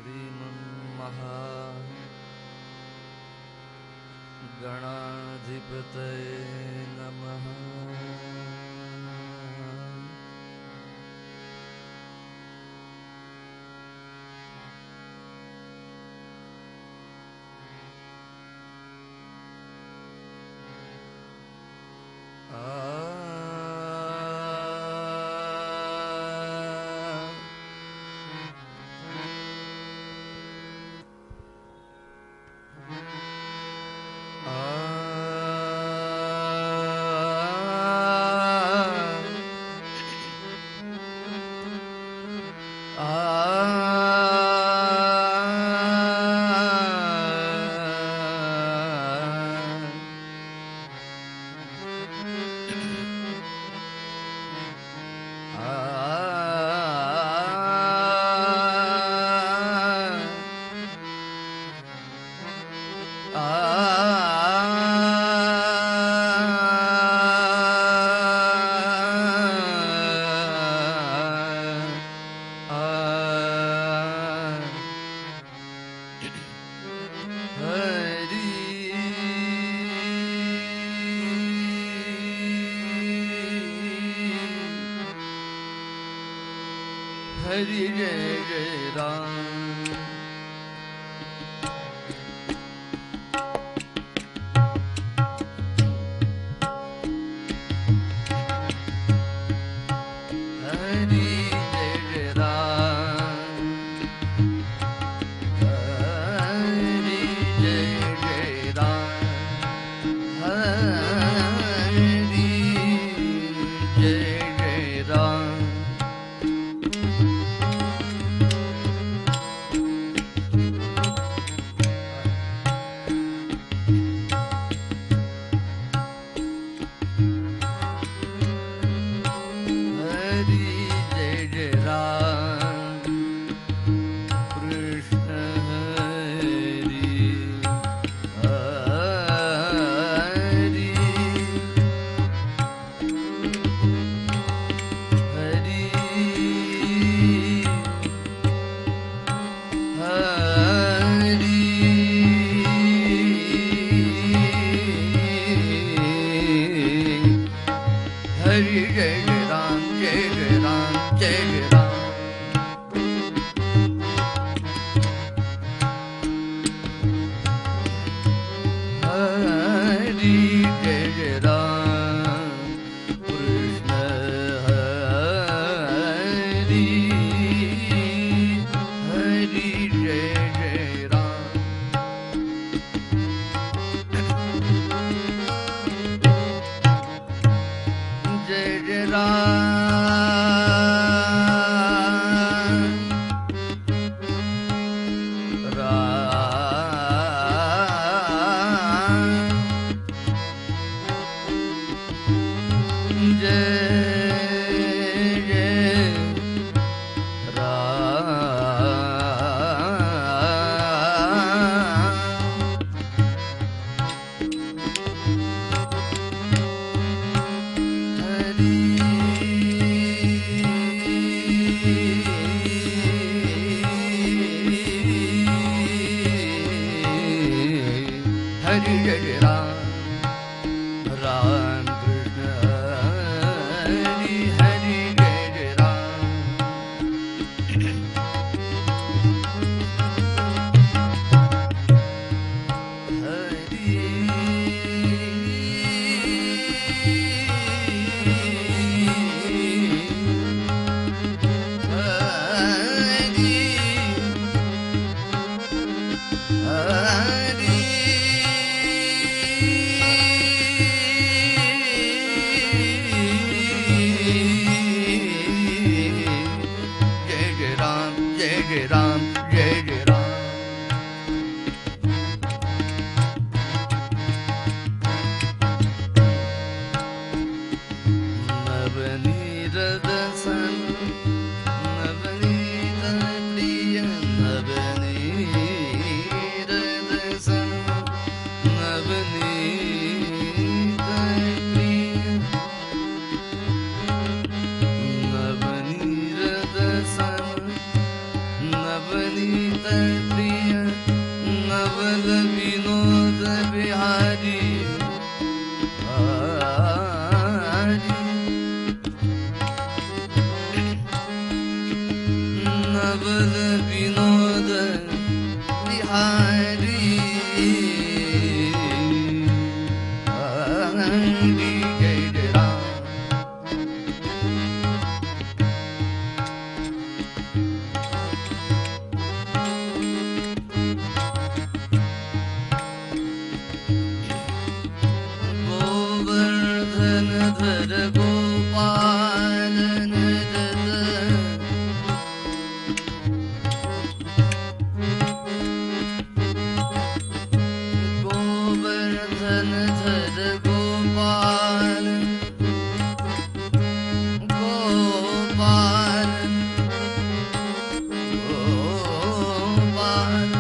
श्रीमन्महा गणाधिपतये नमः। हरि जय जय राम। Navani प्रिय नवल विनोद बिहारी नवल विनोद बिहारी जय जय राम गोवर्धन धर गोपाल गोवर्धन धर गोपाल गोपाल गोपाल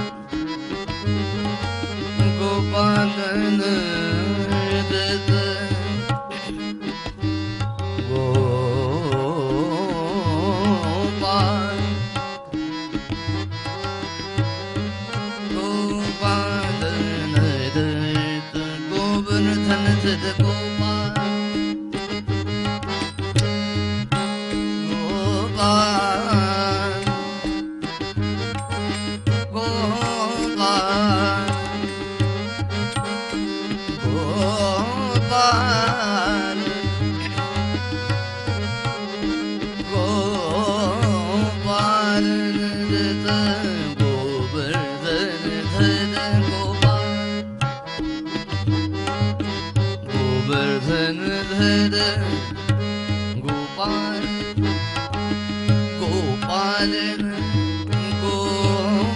गोपालन दत्त गोपाल गोपालन दत्त गोवर्धन धर गोपाल गोपाल गोपाल गोपाल गोपाल दत्त गोवर्धन धर गोपाल गोवर्धन धर गोपाल गोपालन गोपालन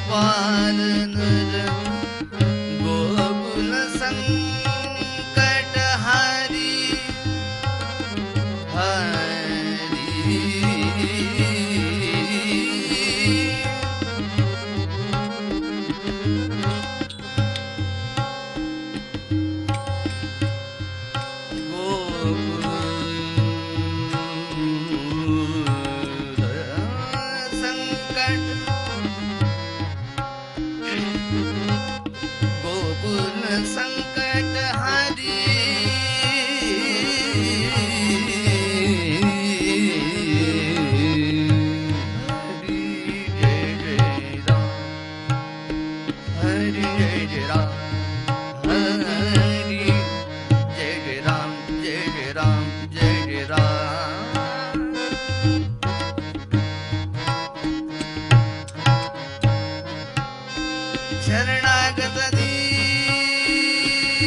गोकुल संकट हारी गोकुल संकट हारी हरि जय जय राम हरि जय जय राम हरि जय जय राम जय जय राम जय जय राम शरणागत दीन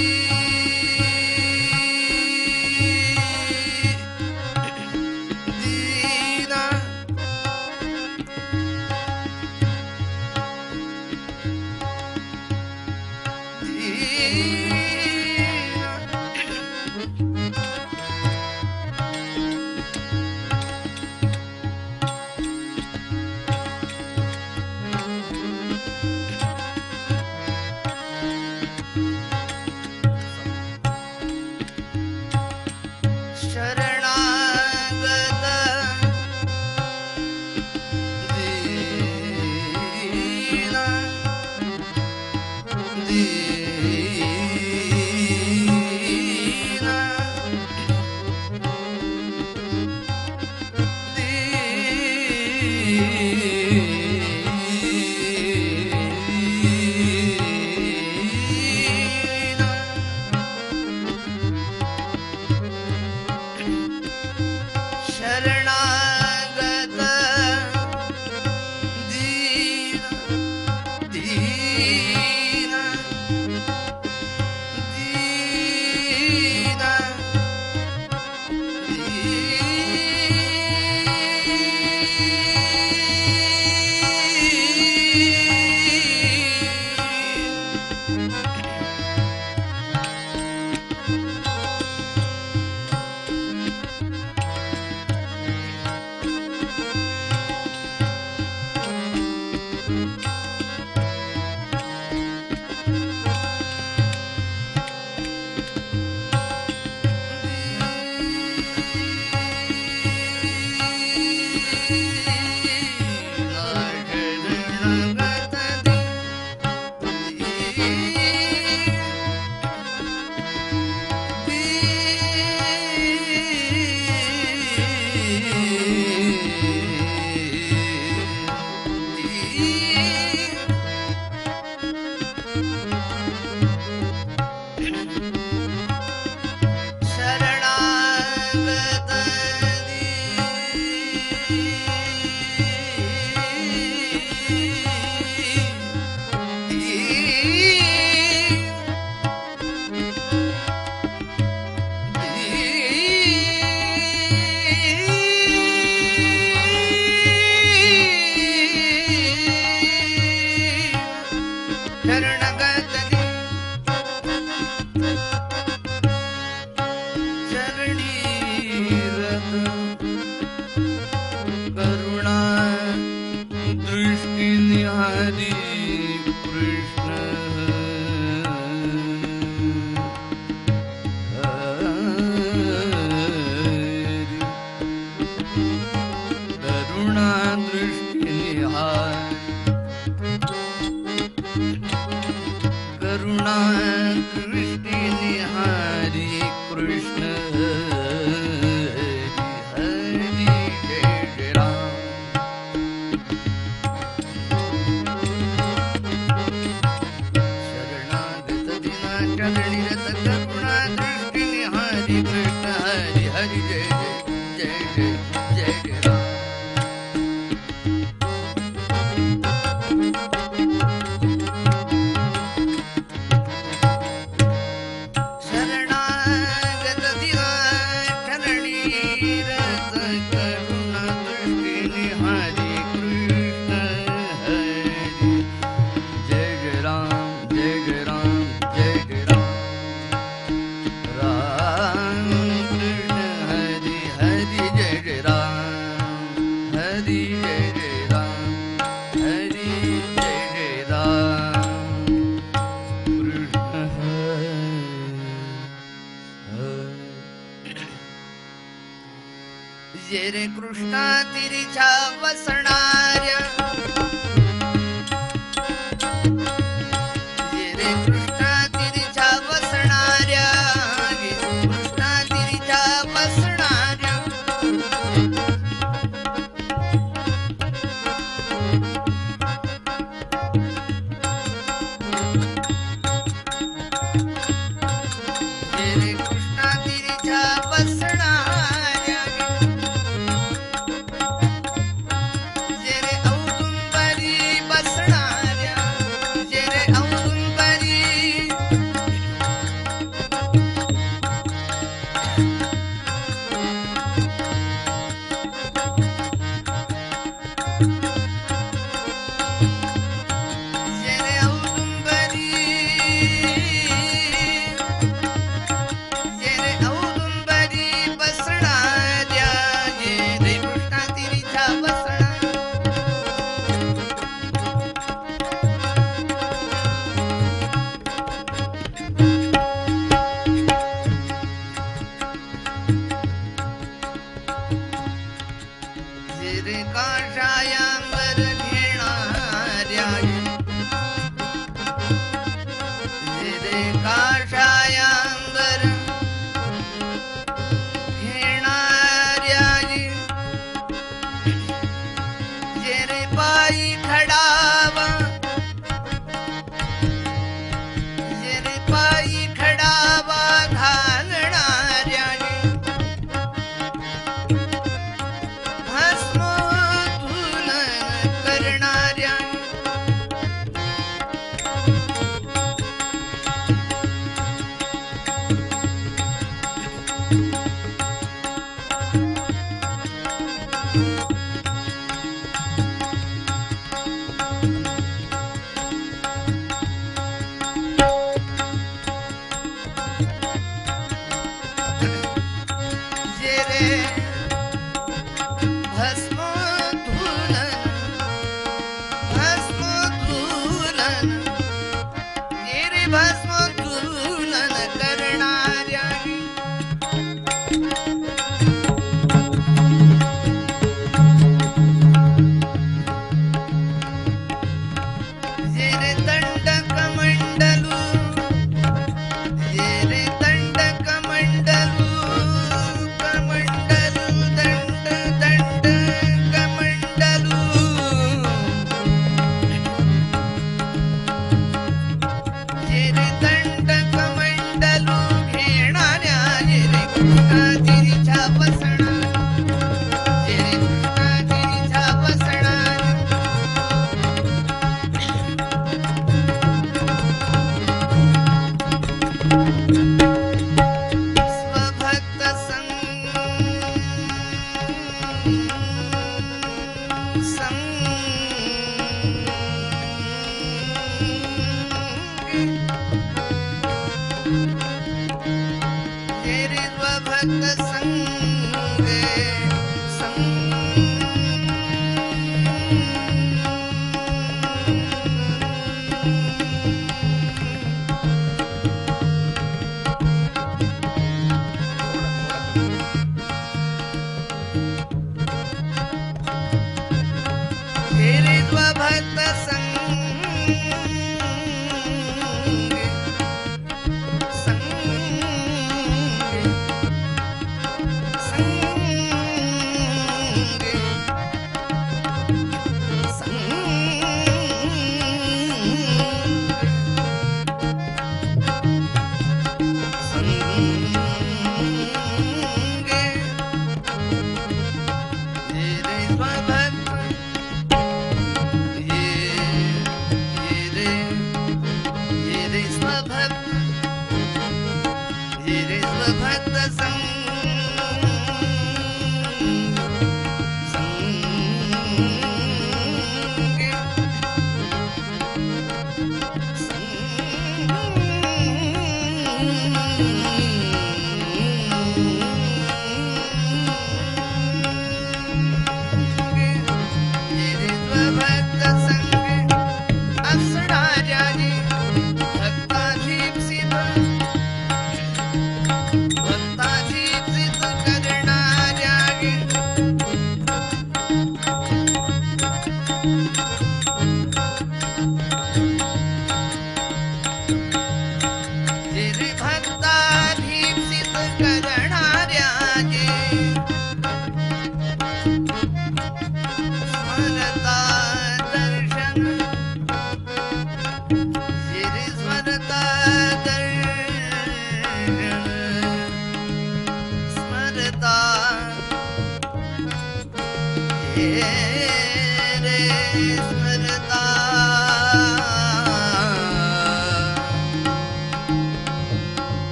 स्वभक्त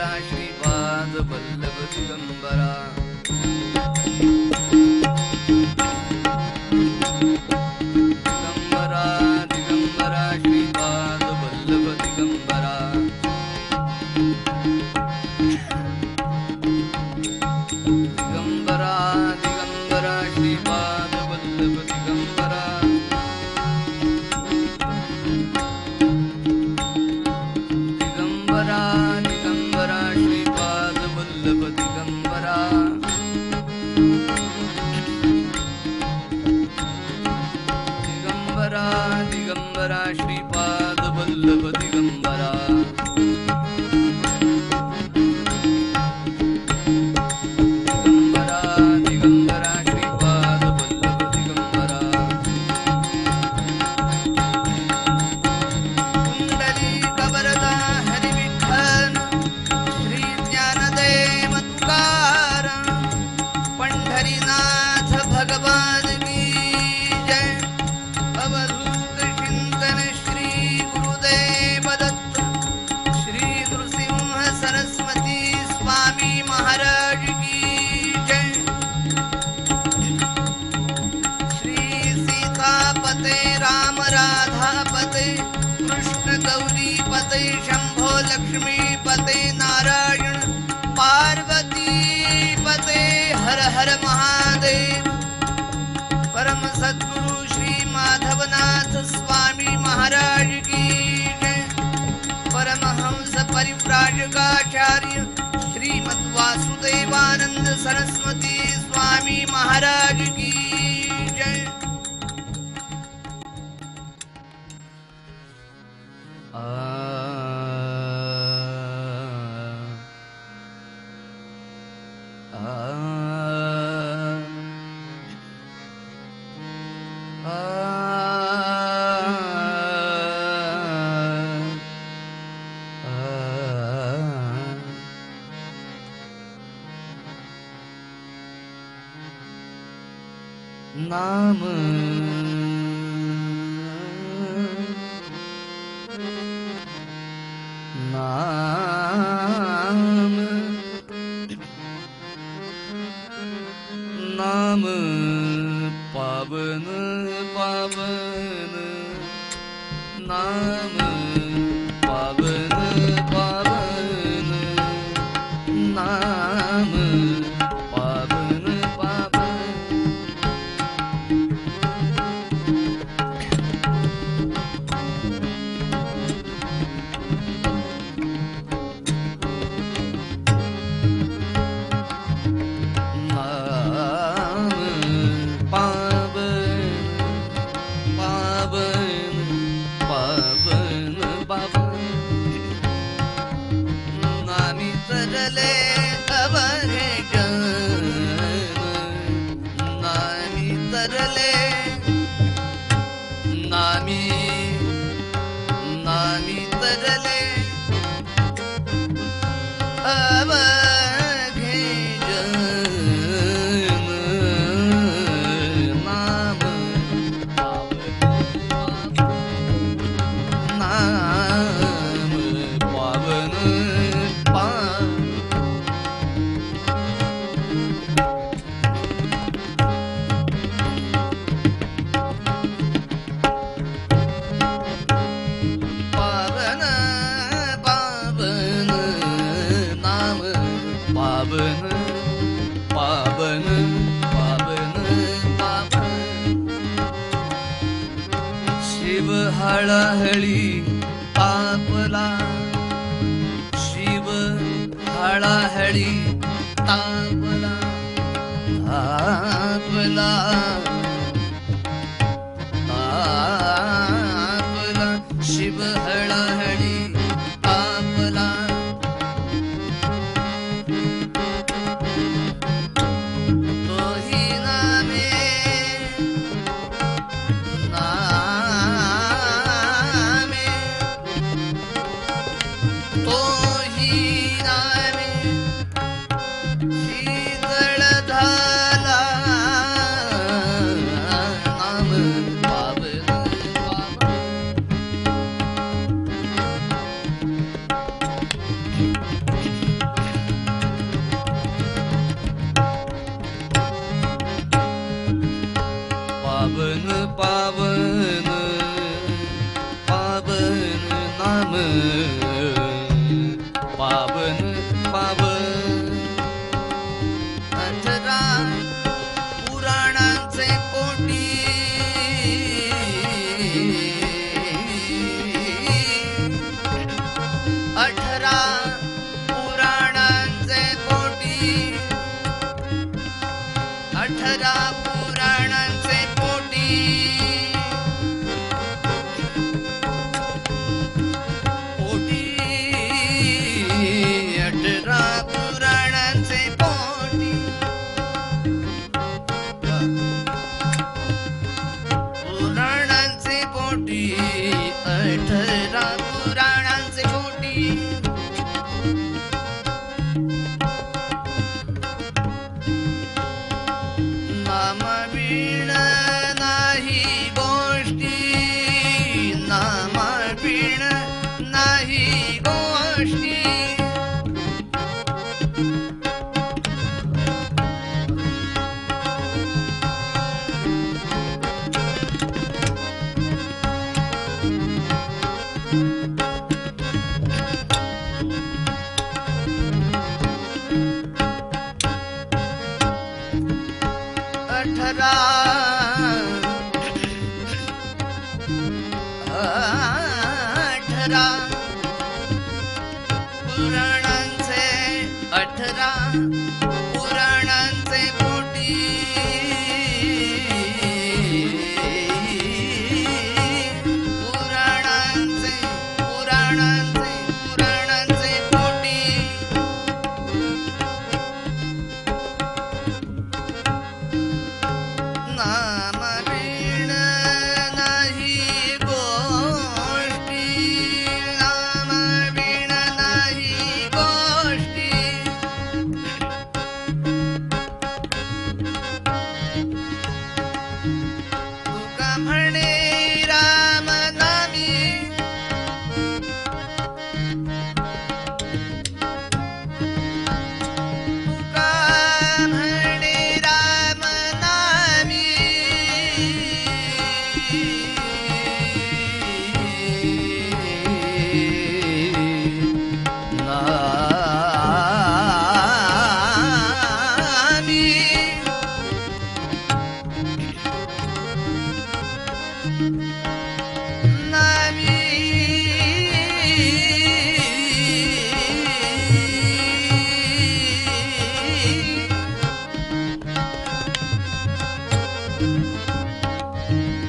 दिगंबरा श्रीपाद वल्लभ दिगंबरा दिगंबरा श्रीपाद वल्लभ दिगंबरा दिगंबरा श्रीपाद वल्लभ दिगंबरा दिगंबरा श्रीपाद वल्लभ दिगंबरा दिगंबरा श्रीपाद वल्लभ दिगंबरा दिगंबरा श्रीपाद वल्लभ दिगंबरा कुंडलिक वरदा हरि विठ्ठल श्री ज्ञानदेव तुकाराम पंढरीनाथ भगवान की जय अवधूत चिंतन श्री गुरुदेव दत्त श्री नृसिंह सरस्वती स्वामी महाराज की जय श्री सीतापते राम राधापते कृष्ण गौरी पते शंभो लक्ष्मी पते नारायण पार्वती पते हर हर महादेव परम सद्गुरु श्री माधवनाथ स्वामी महाराज की जय परमहंस परिव्राजकाचार्य श्रीमद् वासुदेवानंद सरस्वती स्वामी महाराज की जय नाम नाम नाम पावन पावन नाम पावन पावन नाम पावन पावन हळहळी तापला शिव हळहळी तापला तापला तापला शिव हळहळी तापला तोही नामे शीतळ झाला पावन पावन पावन नाम पावन पावन 18 पुराणांचे पोटी 18 पुराणांचे पोटी 18 पुराणांचे पोटी पोटी 18 पुराणांचे पोटी पुराणांचे पोटी 18 पुराणांचे पोटी नामवीण नाही गोष्टी नामवीण नाही गोष्टी अठरा पुराणांचे 18 पुराणांचे पोटी पुराणांचे पुराणांचे पुराणांचे पोटी नामवीण नाही गोष्टी नामवीण नाही गोष्टी तुका म्हणे राम नामी तुका म्हणे राम नामी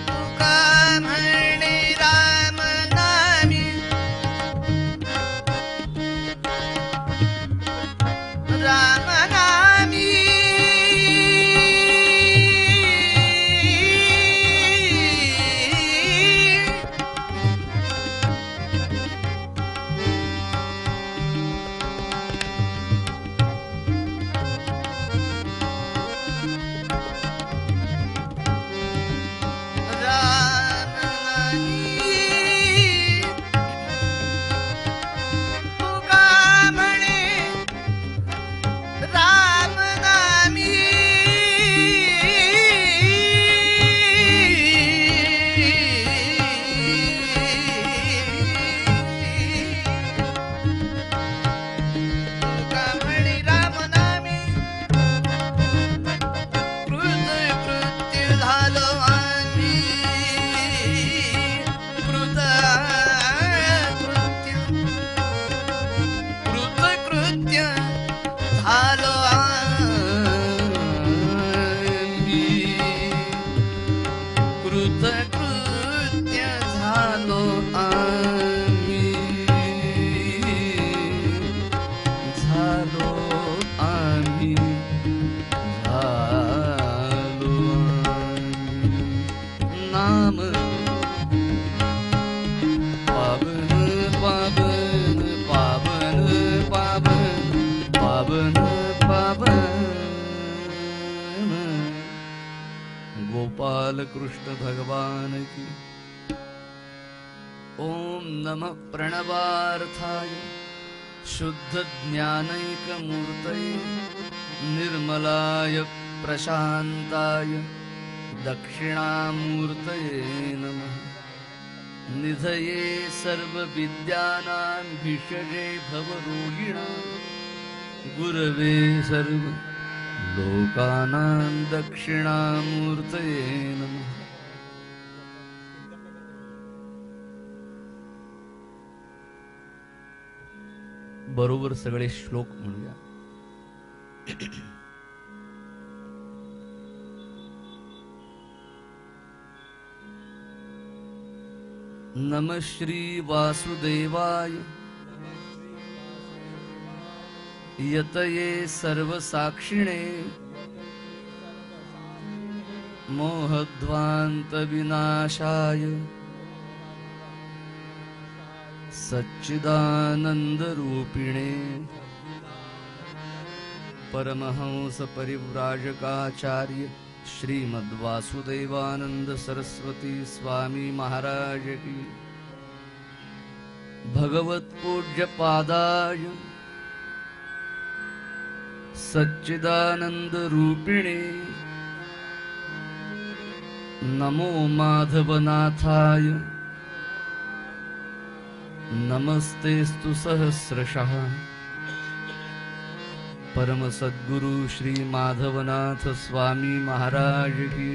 तुका म्हणे राम नामी राम नामी राम नामी तुका म्हणे राम नामी तुका म्हणे राम नामी कृत्य झालो आम्ही कृत्य झालो आम्ही कृत्य झालो आम्ही झालो आम्ही झालो नाम पावन पावन पावन पावन पावन पावन गोपाल कृष्ण भगवान की ओम नमः प्रणवार्थाय शुद्ध ज्ञानैक मूर्तये निर्मलाय प्रशांताय दक्षिणामूर्तये नमः। निधये सर्वविद्यानां भिषजे भवरोगिणां गुरवे सर्वलोकानां दक्षिणामूर्तये नमः। बरोबर सगळे श्लोक म्हणूया। नमः श्री वासुदेवाय यतये सर्वसाक्षिणे मोहध्वांत विनाशाय सच्चिदानंद रूपिणे परमहंस परिव्राजकाचार्य श्रीमद्वासुदेवानंद सरस्वती स्वामी महाराज की। भगवत पूज्य पादाय सच्चिदानंद रूपिणे नमो माधवनाथाय नमस्तेस्तु सहस्रशः। परम सद्गुरु श्री माधवनाथ स्वामी महाराज की।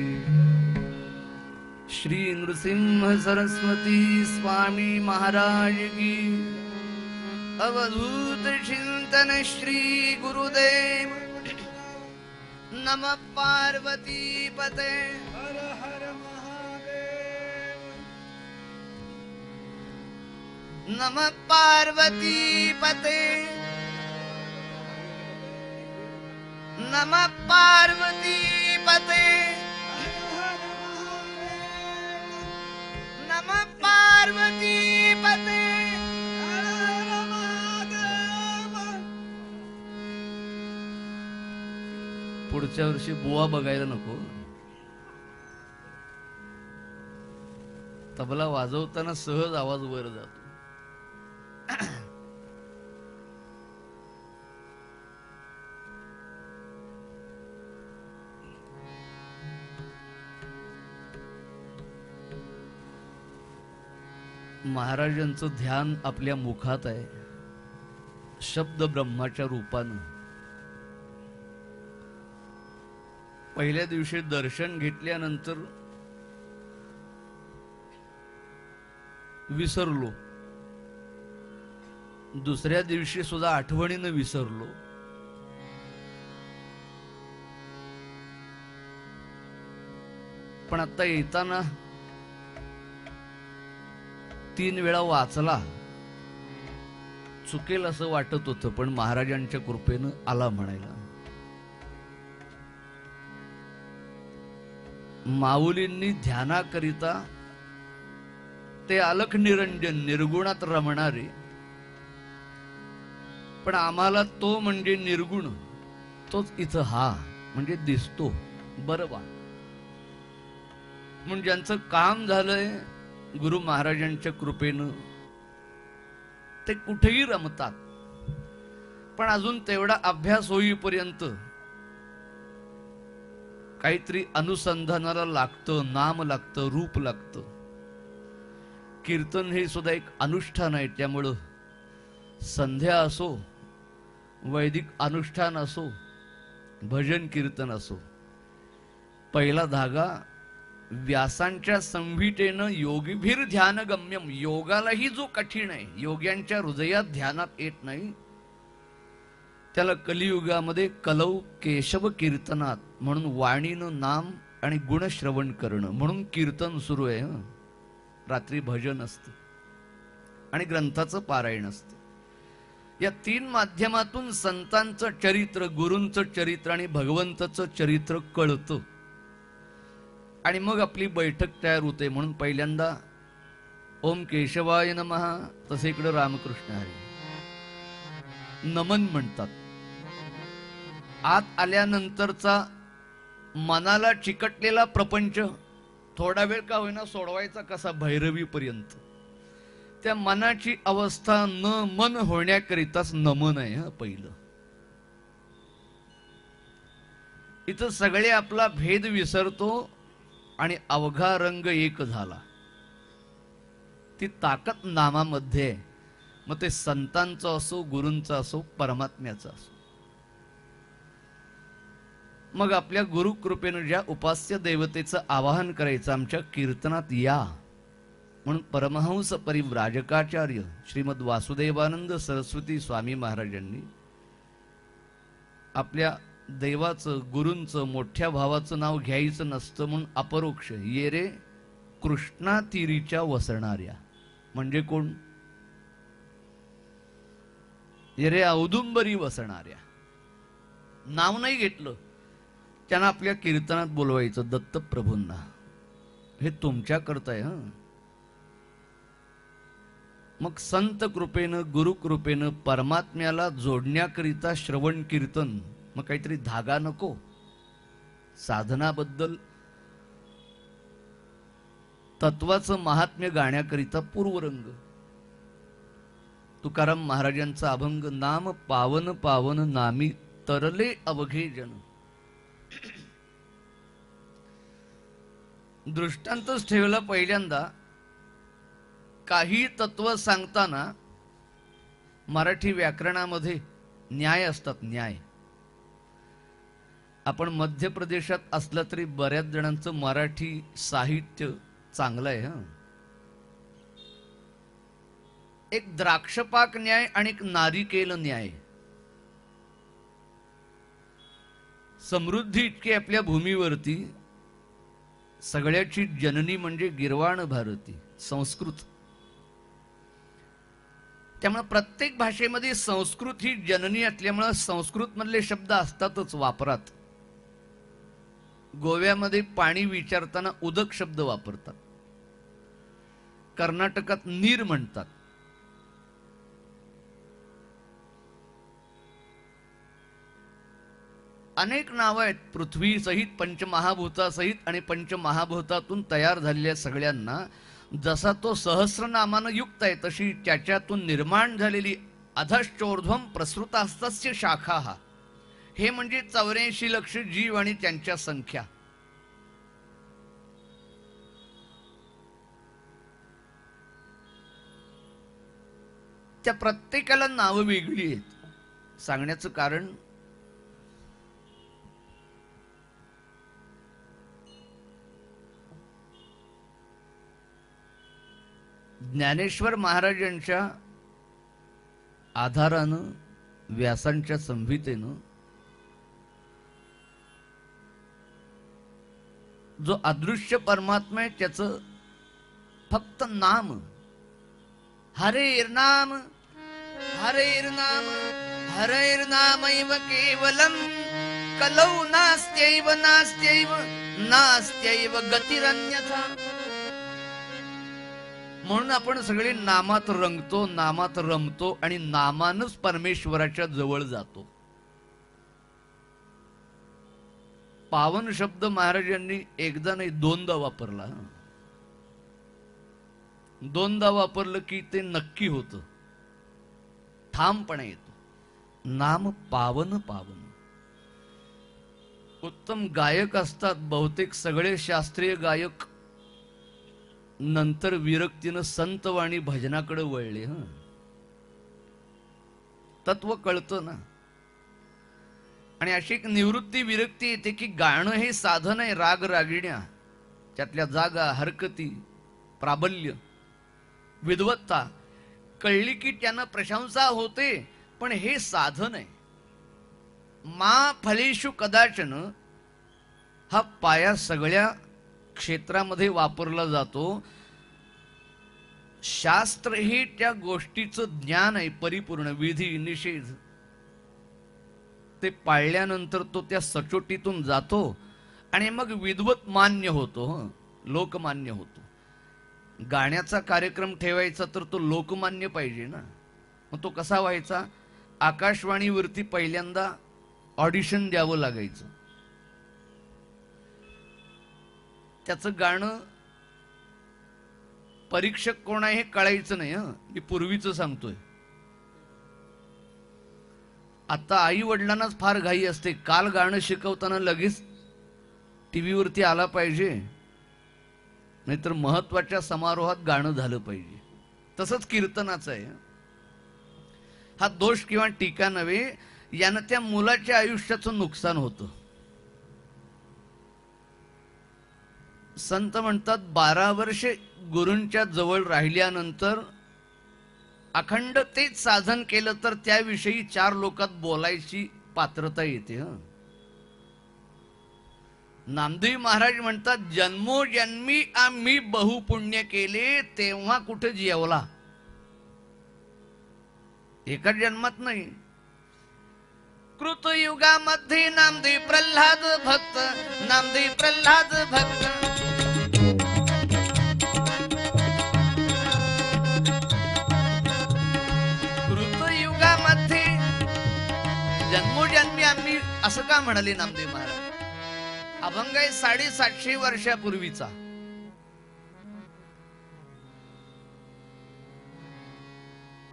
श्री नृसिंह सरस्वती स्वामी महाराज की। अवधूत चिंतन श्री गुरुदेव। नमः पार्वती पते। हर हर महादेव। नमः पार्वती पते। नमः पार्वती पते। नमः पार्वती पते। पुढच्या वर्षी बुवा बघायला नको। तबला वाजवताना सहज आवाज वर जातो। महाराजांचं ध्यान आपल्या मुखात आहे, शब्द ब्रह्माच्या रूपानं। पहिल्या दिवशी दर्शन घेतल्यानंतर विसरलो, दुसऱ्या दिवशी सुद्धा आठवणीनं विसरलो। पण आता येताना 3 वेळा वाचला। चुकेल असं वाटत होतं, पण महाराजांच्या कृपेनं आला म्हणायला। माऊलींनी ध्यानाकरिता ते अलख निरंजन निर्गुणात रमणारे, पण आम्हाला तो म्हणजे निर्गुण, तोच इथं हा म्हणजे दिसतो। बरोबर, म्हणून ज्यांचं काम झालंय गुरु महाराजांच्या कृपेनं ते कुठेही रमतात। पण अजून तेवढा अभ्यास होईपर्यंत काहीतरी अनुसंधानाला लागतं, नाम लागतं, रूप लागतं। कीर्तन हे सुद्धा एक अनुष्ठान आहे, त्यामुळं संध्या असो, वैदिक अनुष्ठान असो, भजन कीर्तन असो, पहिला धागा व्यासांच्या संहितेनं योगीभीर ध्यान गम्यम। योगालाही जो कठीण आहे, योग्यांच्या हृदयात ध्यानात येत नाही, त्याला कलियुगामध्ये कलौ केशव कीर्तनात म्हणून वाणीनं नाम आणि गुण श्रवण करणं म्हणून कीर्तन सुरू आहे। रात्री भजन असतं आणि ग्रंथाचं पारायण असतं। या 3 माध्यमातून संतांचं चरित्र, गुरूंचं चरित्र आणि भगवंताचं चरित्र कळतं आणि मग आपली बैठक तयार होते। म्हणून पहिल्यांदा ओम केशवाय नमः, तसे इकडे रामकृष्ण हरी नमन म्हणतात। आत आल्यानंतरचा मनाला चिकटलेला प्रपंच थोडा वेळ का होईना सोडवायचा कसा, भैरवीपर्यंत। त्या मनाची अवस्था न मन होण्याकरिताच नमन आहे पहिलं। इथं सगळे आपला भेद विसरतो आणि अवघा रंग एक झाला. ती ताकद नामामध्ये आहे. मग ते संतांचं असो, गुरूंचं असो, परमात्म्याचं असो. मग आपल्या गुरुकृपेनं ज्या उपास्य देवतेचं आवाहन करायचं, आमच्या कीर्तनात या म्हणून परमहंस परिव्राजकाचार्य श्रीमद वासुदेवानंद सरस्वती स्वामी महाराजांनी आपल्या देवाचं, गुरूंचं, मोठ्या भावाचं नाव घ्यायचं नसतं म्हणून अपरोक्ष ये रे कृष्णा तीरीच्या वसणाऱ्या, म्हणजे कोण? ये रे औदुंबरी वसणाऱ्या. नाव नाही घेतलं, त्यांना आपल्या कीर्तनात बोलवायचं दत्तप्रभूंना. हे तुमच्या करता आहे. हं, मग संत कृपेनं, गुरु कृपेनं परमात्म्याला जोडण्याकरिता श्रवण कीर्तन. मग काहीतरी धागा नको. साधनाबद्दल तत्वाचं महात्म्य गाण्याकरिता पूर्वरंग. तुकाराम महाराजांचा अभंग, नाम पावन पावन नामी तरले अवघे जन. दृष्टांतच ठेवला पहिल्यांदा. काही तत्व सांगताना मराठी व्याकरणामध्ये न्याय असतात, न्याय. आपण मध्य प्रदेशात असलं तरी बऱ्याच जणांचं मराठी साहित्य चांगलं आहे. हं, एक द्राक्षपाक न्याय आणि एक नारिकेल न्याय. समृद्धी इतकी आपल्या भूमीवरती. सगळ्याची जननी म्हणजे गिरवाण भारती, संस्कृत. त्यामुळे प्रत्येक भाषेमध्ये संस्कृत ही जननी असल्यामुळे संस्कृत मधले शब्द असतातच वापरात. गोव्यामध्ये पाणी विचारताना उदक शब्द वापरतात. कर्नाटकात नीर म्हणतात. अनेक नावं आहेत पृथ्वी सहित, पंचमहाभूतासहित आणि पंचमहाभूतातून तयार झालेल्या सगळ्यांना. जसा तो सहस्रनामानं युक्त आहे तशी त्याच्यातून निर्माण झालेली अधश्चोर्ध्वम प्रसृतास्तस्य शाखा. हे म्हणजे 84 लक्ष जीव आणि त्यांच्या संख्या. त्या प्रत्येकाला नावं वेगळी आहेत. सांगण्याचं कारण, ज्ञानेश्वर महाराजांच्या आधारानं, व्यासांच्या संहितेनं जो अदृश्य परमात्मा आहे त्याचं फक्त नाम, हरेर्नाम हरेर्नाम हरेर्नामैव केवलम कलौ नास्त्यैव नास्त्यैव नास्त्यैव गतिरन्यथा. म्हणून आपण सगळे नामात रंगतो, नामात रमतो आणि नामानच परमेश्वराच्या जवळ जातो. पावन शब्द महाराजांनी एकदा नाही दोनदा वापरला. दोनदा वापरलं की ते नक्की होतं, ठामपणा येतो. नाम पावन पावन. उत्तम गायक असतात बहुतेक सगळे शास्त्रीय गायक. नंतर विरक्तीनं संतवाणी भजनाकडे वळले. तत्व कळतं ना. आणि अशी एक निवृत्ती विरक्ती येते की गाणं हे साधन आहे. राग रागिण्या, त्यातल्या जागा, हरकती, प्राबल्य, विद्वत्ता कळली की त्यांना प्रशंसा होते. पण हे साधन आहे. मा फलेषु कदाचन हा पाया सगळ्या क्षेत्रामध्ये वापरला जातो. शास्त्र हे त्या गोष्टीचं ज्ञान आहे परिपूर्ण. विधी निषेध ते पाळल्यानंतर तो त्या सचोटीतून जातो आणि मग विद्वत मान्य होतो, लोकमान्य होतो. गाण्याचा कार्यक्रम ठेवायचा तर तो लोकमान्य पाहिजे ना. मग तो कसा व्हायचा? आकाशवाणीवरती पहिल्यांदा ऑडिशन द्यावं लागायचं. त्याचं गाणं परीक्षक कोण आहे हे कळायचं नाही. मी पूर्वीचं सांगतोय. आता आई वडिलांनाच फार घाई असते. काल गाणं शिकवताना लगेच टीव्हीवरती आला पाहिजे, नाहीतर महत्वाच्या समारोहात गाणं झालं पाहिजे. तसंच कीर्तनाचं आहे. हा दोष किंवा टीका नव्हे, यानं त्या मुलाच्या आयुष्याचं नुकसान होतं. संत म्हणतात 12 वर्षे गुरूंच्या जवळ राहिल्यानंतर अखंड तेच साधन केलं तर त्याविषयी 4 लोकात बोलायची पात्रता येते. नामदेव महाराज म्हणतात जन्मोजन्मी आम्ही बहुपुण्य केले, तेव्हा कुठे जेवला? एका जन्मात नाही. कृतयुगामध्ये नामदेव प्रल्हाद भक्त, नामदेव प्रल्हाद भक्त. कृतयुगामध्ये जन्मोजन्मी आम्ही असं का म्हणाले नामदेव महाराज? अभंग आहे 750 वर्षापूर्वीचा.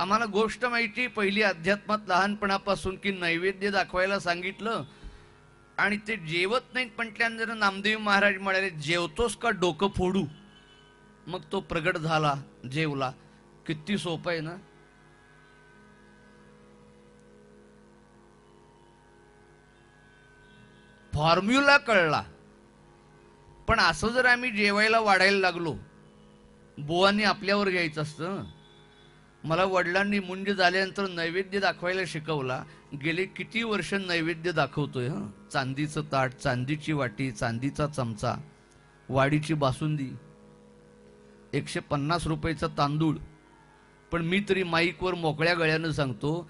आम्हाला गोष्ट माहिती पहिली अध्यात्मात लहानपणापासून की नैवेद्य दाखवायला सांगितलं आणि ते जेवत नाहीत म्हटल्यानंतर नामदेव महाराज म्हणाले जेवतोस का डोकं फोडू? मग तो प्रगट झाला, जेवला. किती सोपं आहे ना. फॉर्म्युला कळला. पण असं जर आम्ही जेवायला वाढायला लागलो, बुवांनी आपल्यावर घ्यायचं असतं. मला वडिलांनी मुंज झाल्यानंतर नैवेद्य दाखवायला शिकवला. गेले किती वर्ष नैवेद्य दाखवतोय. चांदीचं ताट, चांदीची वाटी, चांदीचा चमचा, वाडीची बासुंदी, 150 रुपयाचा तांदूळ. पण मी तरी माईकवर मोकळ्या गळ्यानं सांगतो,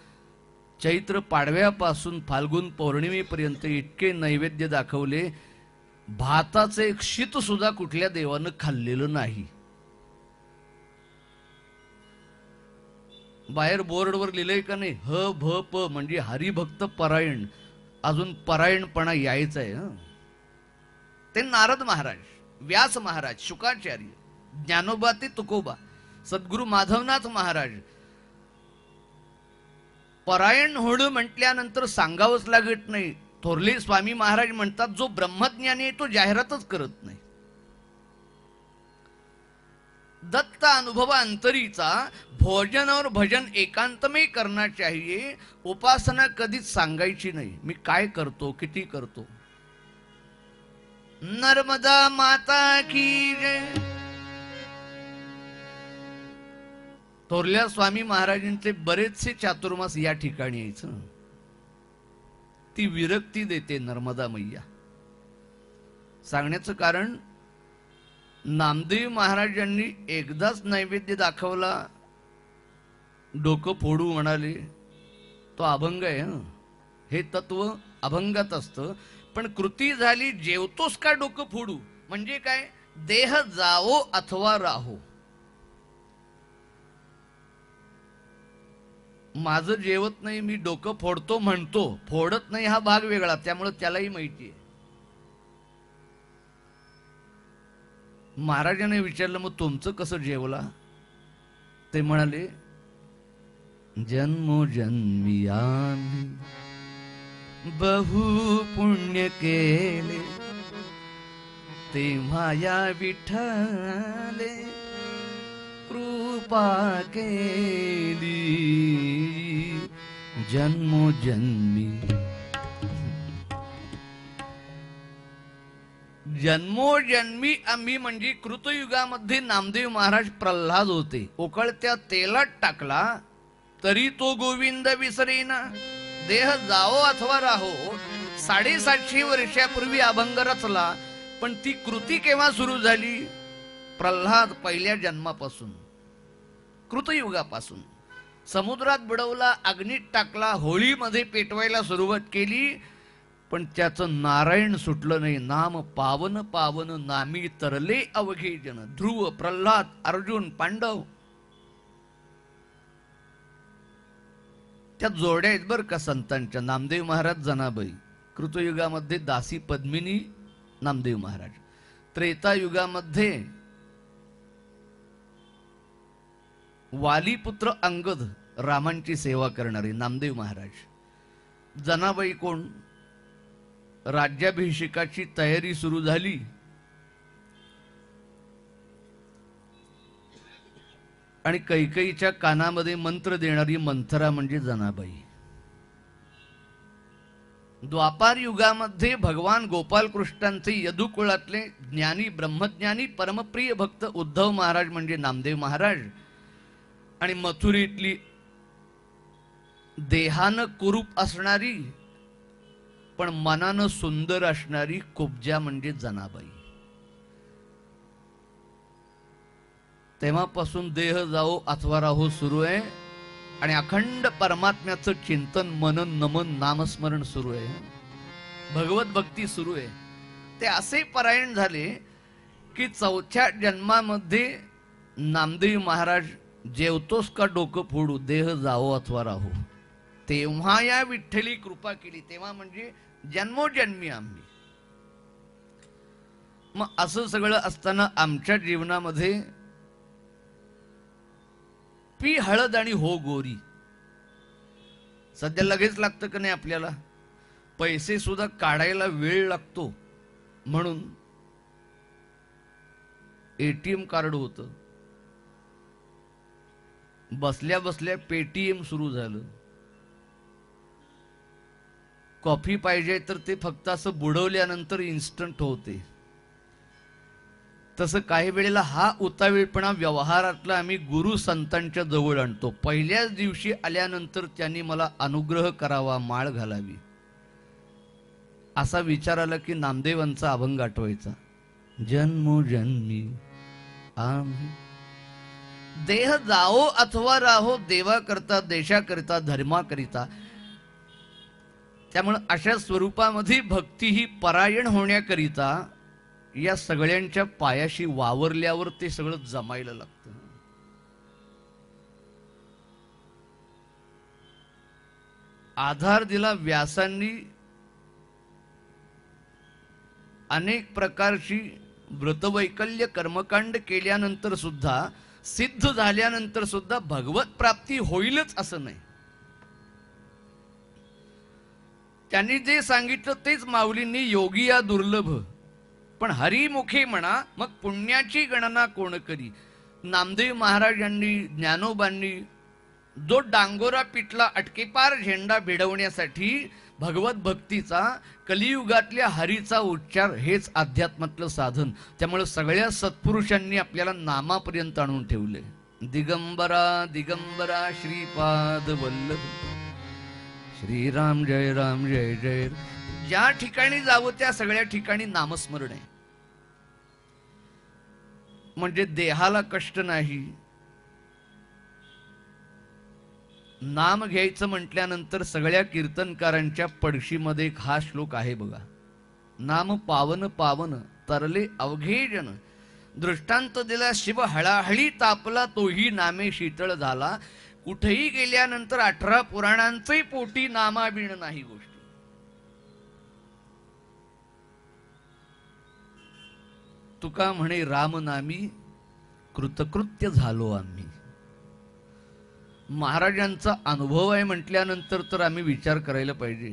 चैत्र पाडव्यापासून फाल्गुन पौर्णिमेपर्यंत इतके नैवेद्य दाखवले, भाताचं एक शीत सुद्धा कुठल्या देवानं खाल्लेलं नाही. बाहेर बोर्डवर लिहिलंय का नाही, ह भ प म्हणजे हरिभक्त परायण. अजून परायणपणा यायचा आहे. ते नारद महाराज, व्यास महाराज, शुकाचार्य, ज्ञानोबा ते तुकोबा, सद्गुरु माधवनाथ महाराज परायण होणं म्हटल्यानंतर सांगावंच लागत नाही. थोरले स्वामी महाराज म्हणतात जो ब्रह्मज्ञानी आहे तो जाहिरातच करत नाही. दत्त अनुभव अंतरीचा भोजन और भजन एकांत में करना चाहिए. उपासना कधीच सांगायची नाही, मी काय करतो, किती करतो. नर्मदा माता की जय. थोरल्या स्वामी महाराजांचे बरेचसे चातुर्मास या ठिकाणी यायचं. ती विरक्ती देते नर्मदा मैया. सांगण्याचं कारण नामदेव महाराजांनी एकदाच नैवेद्य दाखवला, डोकं फोडू म्हणाले. तो अभंग आहे. हे तत्व अभंगात असतं. पण कृती झाली जेवतोस का डोकं फोडू म्हणजे काय? देह जावो अथवा राहो. माझं जेवत नाही, मी डोकं फोडतो म्हणतो, फोडत नाही हा भाग वेगळा. त्यामुळे त्यालाही माहिती आहे. महाराजांनी विचारलं मग तुमचं कसं जेवला? ते म्हणाले जन्मोजन्मी आम्ही बहु पुण्य केले, तेव्हा या विठ्ठले कृपा केली. जन्मोजन्मी जन्मोजन्मी आम्ही म्हणजे कृतयुगामध्ये नामदेव महाराज प्रल्हाद होते. उकळत्या तेलात टाकला तरी तो गोविंद विसरेना. देह जाओ अथवा राहो. 750 वर्षापूर्वी अभंग रचला. पण ती कृती केव्हा सुरू झाली? प्रल्हाद पहिल्या जन्मापासून, कृतयुगापासून. समुद्रात बुडवला, अग्नीत टाकला, होळीमध्ये पेटवायला सुरुवात केली. पण त्याचं नारायण सुटलं नाही. नाम पावन पावन नामी तरले अवघे जन. ध्रुव, प्रल्हाद, अर्जुन, पांडव त्या जोड्या आहेत बर का संतांच्या. नामदेव महाराज, जनाबाई. कृतयुगामध्ये दासी पद्मिनी, नामदेव महाराज. त्रेतायुगामध्ये वालीपुत्र अंगद, रामांची सेवा करणारे नामदेव महाराज. जनाबाई कोण? राज्याभिषेकाची तयारी सुरू झाली. आणि कैकेयीच्या कानामध्ये मंत्र देणारी मंथरा म्हणजे जनाबाई. द्वापार युगामध्ये भगवान गोपालकृष्णांचे यदुकुळातले ज्ञानी ब्रह्मज्ञानी परमप्रिय भक्त उद्धव महाराज म्हणजे नामदेव महाराज, आणि मथुरेतली देहानं कुरूप असणारी पण मनानं सुंदर असणारी कुब्जा म्हणजे जनाबाई. तेव्हापासून देह जाओ अथवा राहो सुरू आहे आणि अखंड परमात्म्याचं चिंतन मनन नमन नामस्मरण सुरू आहे, भगवत भक्ती सुरू आहे. ते असे परायण झाले की चौथ्या जन्मामध्ये नामदेव महाराज जेवतोस का डोकं फोडू देह जाओ अथवा राहो, तेव्हा या विठ्ठली कृपा केली. तेव्हा म्हणजे जन्मोजन्मी आम्ही. मग असं सगळं असताना आमच्या जीवनामध्ये पी हळद आणि हो गोरी सध्या लगेच लागतं का नाही आपल्याला? पैसे सुद्धा काढायला वेळ लागतो म्हणून एटीएम कार्ड होतं, बसल्या बसल्या पेटीएम सुरू झालं. कॉफी पाहिजे तर ते फक्त असं बुडवल्यानंतर इन्स्टंट होते. तसं काही वेळेला हा उतावीळपणा व्यवहारातला आम्ही गुरु संतांच्या जवळ आणतो. पहिल्याच दिवशी आल्यानंतर त्यांनी मला अनुग्रह करावा, माळ घालावी असा विचार आला की नामदेवांचा अभंग आठवायचा. जन्मोजन्मी आम्ही देह जाओ अथवा राहो, देवा करता देशा करता धर्मा करिता. त्यामुळे अशा स्वरूपामध्ये भक्ती ही परायण होण्याकरिता या सगळ्यांच्या पायाशी वावरल्यावर ते सगळं जमायला लागतं. आधार दिला व्यासांनी. अनेक प्रकारची व्रतवैकल्य कर्मकांड केल्यानंतर सुद्धा, सिद्ध झाल्यानंतर सुद्धा भगवत प्राप्ती होईलच असं नाही. त्यांनी जे सांगितलं तेच माऊलींनी योगी या दुर्लभ, पण हरिमुखे म्हणा मग पुण्याची गणना कोण करी. नामदेव महाराजांनी ज्ञानोबांनी जो डांगोरा पिटला अटकेपार झेंडा भिडवण्यासाठी भगवत भक्तीचा, कलियुगातल्या हरीचा उच्चार हेच अध्यात्मातलं साधन. त्यामुळे सगळ्या सत्पुरुषांनी आपल्याला नामापर्यंत आणून ठेवले. दिगंबरा दिगंबरा श्रीपाद वल्लभ, श्रीराम जय राम जय जय. ज्या ठिकाणी जावं त्या सगळ्या ठिकाणी नामस्मरण आहे. म्हणजे देहाला कष्ट नाही. नाम घ्यायचं म्हटल्यानंतर सगळ्या कीर्तनकारांच्या पडशीमध्ये एक हा श्लोक आहे बघा. नाम पावन पावन तरले अवघे जन, दृष्टांत दिला शिव हळाहळी तापला तोही नामे शीतळ झाला. कुठेही गेल्यानंतर 18 पुराणांचे पोटी नामाबिण नाही गोष्ट. तुका म्हणे रामनामी कृतकृत्य झालो आम्ही. महाराजांचा अनुभव आहे म्हटल्यानंतर तर आम्ही विचार करायला पाहिजे.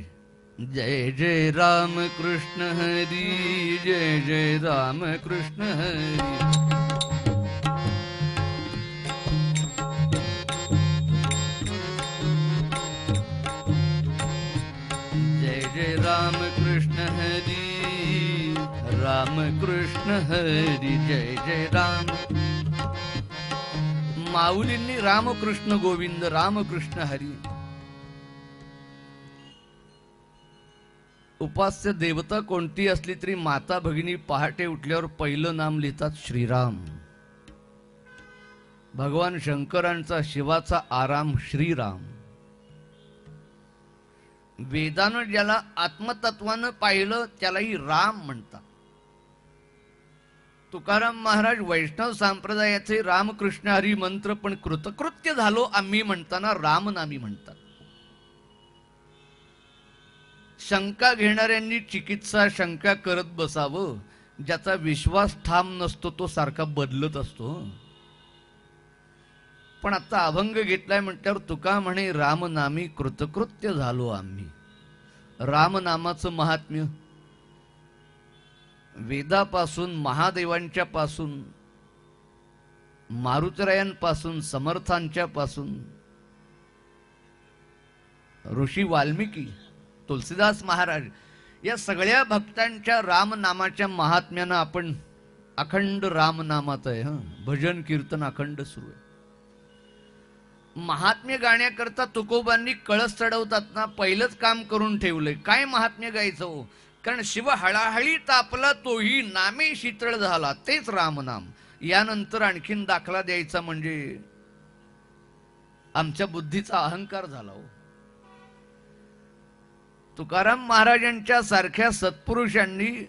जय जय राम कृष्ण हरी, जय जय राम कृष्ण हरी. जय जय राम कृष्ण हरी, राम कृष्ण हरी, जय जय राम. माऊलींनी रामकृष्ण गोविंद रामकृष्ण हरी. उपास्य देवता कोणती असली तरी माता भगिनी पहाटे उठल्यावर पहिलं नाम लिहितात श्रीराम. भगवान शंकरांचा शिवाचा आराम श्रीराम. वेदानं ज्याला आत्मतत्वानं पाहिलं त्यालाही राम म्हणतात. तुकाराम महाराज वैष्णव संप्रदायाचे रामकृष्ण हरी मंत्र पण कृतकृत्य झालो आम्ही म्हणताना रामनामी म्हणतात. शंका घेणाऱ्यांनी चिकित्सा शंका करत बसावं. ज्याचा विश्वास ठाम नसतो तो सारखा बदलत असतो. पण आता अभंग घेतलाय म्हटल्यावर तुका म्हणे रामनामी कृतकृत्य झालो आम्ही. रामनामाचं महात्म्य वेदापासून महादेवांच्या पासून मारुतीरायांपासून, समर्थांच्या पासून, ऋषी वाल्मिकी, तुलसीदास महाराज, या सगळ्या भक्तांच्या रामनामाच्या महात्म्यानं आपण अखंड रामनामात आहे. भजन कीर्तन अखंड सुरू आहे. महात्म्य गाण्याकरता तुकोबांनी कळस चढवतात ना, पहिलंच काम करून ठेवलंय. काय महात्म्य गायचं हो? कारण शिव हळाहळी तापला तोही नामे शीतळ झाला, तेच रामनाम. यानंतर आणखीन दाखला द्यायचा म्हणजे आमच्या बुद्धीचा अहंकार झाला हो. तुकाराम महाराजांच्या सारख्या सत्पुरुषांनी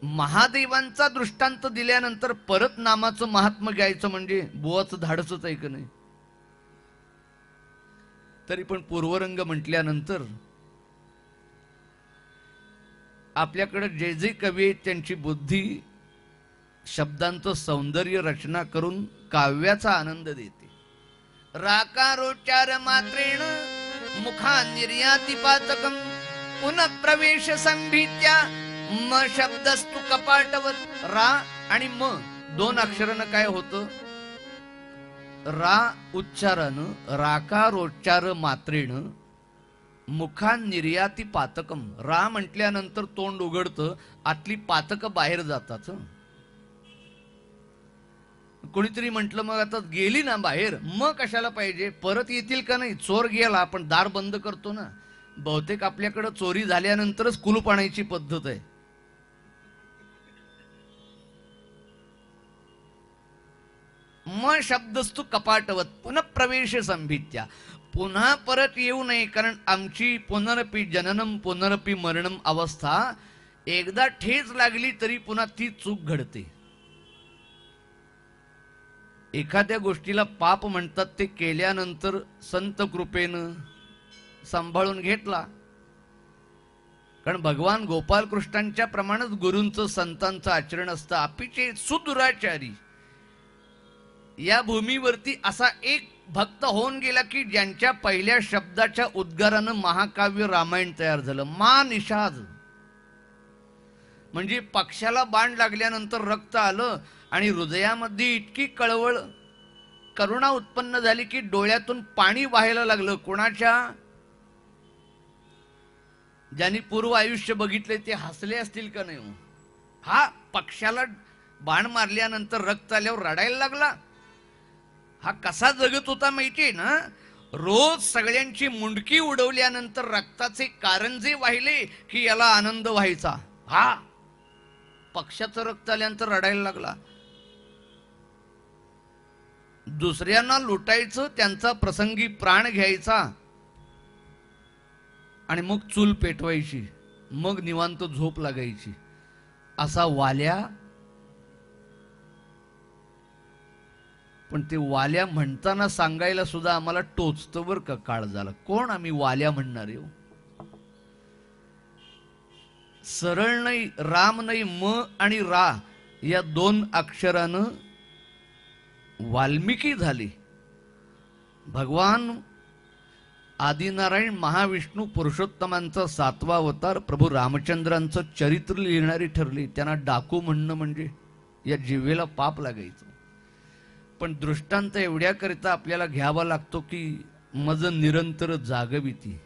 महादेवांचा दृष्टांत दिल्यानंतर परत नामाचं महात्म्य घ्यायचं म्हणजे बुवाचं धाडसच आहे का नाही? तरी पण पूर्वरंग म्हटल्यानंतर आपल्याकडे जे जे कवी आहेत त्यांची बुद्धी शब्दांचं सौंदर्य रचना करून काव्याचा आनंद देते. राकारोच्चार मात्रेण मुखा निर्याती पातकम पुनः प्रवेश संभीत्या म शब्दस्तु कपाटवत. रा आणि म दोन अक्षरानं काय होतं? रा उच्चारानं, राकारोच्चार मात्रेनं मुखा निर्याती पातकम. रा म्हटल्यानंतर तोंड उघडतं, आतली पातक बाहेर जातात. कोणीतरी म्हटलं मग आता गेली ना बाहेर, मग कशाला पाहिजे? परत येतील का नाही? चोर गेला, आपण दार बंद करतो ना. बहुतेक आपल्याकडे चोरी झाल्यानंतरच कुलूप आणायची पद्धत आहे. म शब्दस्तु कपाटवत पुनः प्रवेश संभीत्या. पुन्हा परत येऊ नये, कारण आमची पुनरपी जननम पुनरपी मरणम अवस्था एकदा ठेच लागली तरी पुन्हा ती चूक घडते. एखाद्या गोष्टीला पाप म्हणतात, ते केल्यानंतर संत कृपेनं सांभाळून घेतला. कारण भगवान गोपालकृष्णांच्या प्रमाणेच गुरूंचं संतांचं आचरण असतं. अपिचे सुदुराचारी. या भूमीवरती असा एक भक्त होऊन गेला की ज्यांच्या पहिल्या शब्दाच्या उद्गारानं महाकाव्य रामायण तयार झालं. मा निषाद म्हणजे पक्षाला बाण लागल्यानंतर रक्त आलं आणि हृदयामध्ये इतकी कळवळ करुणा उत्पन्न झाली की डोळ्यातून पाणी वाहायला लागलं. कोणाच्या? ज्यांनी पूर्व आयुष्य बघितले ते हसले असतील का नाही? हा पक्षाला बाण मारल्यानंतर रक्त आल्यावर रडायला लागला. हा कसा जगत होता माहितीये ना? रोज सगळ्यांची मुंडकी उडवल्यानंतर रक्ताचे कारंजे वाहिले की याला आनंद व्हायचा. हा पक्षाचं रक्त आल्यानंतर रडायला लागला. दुसऱ्यांना लुटायचं, त्यांचा प्रसंगी प्राण घ्यायचा आणि मग चूल पेटवायची, मग निवांत झोप लागायची. असा वाल्या. पण ते वाल्या म्हणताना सांगायला सुद्धा आम्हाला टोचतं बर का. काळ झाला, कोण आम्ही वाल्या म्हणणार येऊ? सरळ नाही, राम नाही, म आणि रा या दोन अक्षरानं वाल्मिकी झाली. भगवान आदिनारायण महाविष्णू पुरुषोत्तमांचा 7वा अवतार प्रभू रामचंद्रांचं चरित्र लिहिणारी ठरली. त्यांना डाकू म्हणणं म्हणजे या जिव्हेला पाप लागायचं. पण दृष्टांत एवढ्याकरिता आपल्याला घ्यावा लागतो की मज निरंतर जागविती.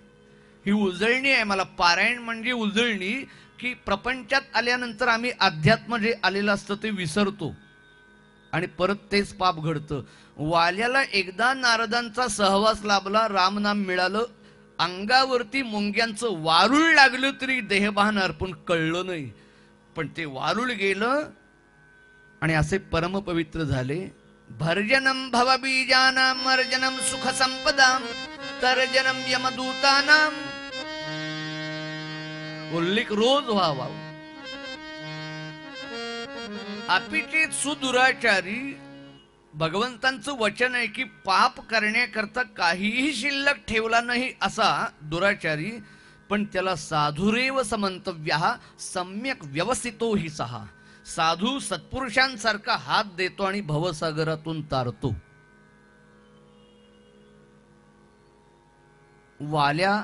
ही उजळणी आहे. मला पारायण म्हणजे उजळणी, की प्रपंचात आल्यानंतर आम्ही अध्यात्म जे आलेलं असतं ते विसरतो आणि परत तेच पाप घडतं. वाल्याला एकदा नारदांचा सहवास लाभला, रामनाम मिळालं, अंगावरती मुंग्यांचं वारुळ लागलं तरी देहभान अर्पण कळलं नाही. पण ते वारुळ गेलं आणि असे परमपवित्र झाले. भर्जनम भवबीजानां मर्जनम सुख संपदां तर्जनम यमदूतानां. उल्लेख रोज व्हावा. अपिचेत सुदुराचारी. भगवंतांचं वचन आहे की पाप करण्याकरता काहीही शिल्लक ठेवला नाही असा दुराचारी, पण त्याला साधुरेव समंतव्यः सम्यक व्यवस्थितो हि सहा. साधू सत्पुरुषांसारखा हात देतो आणि भवसागरातून तारतो. वाल्या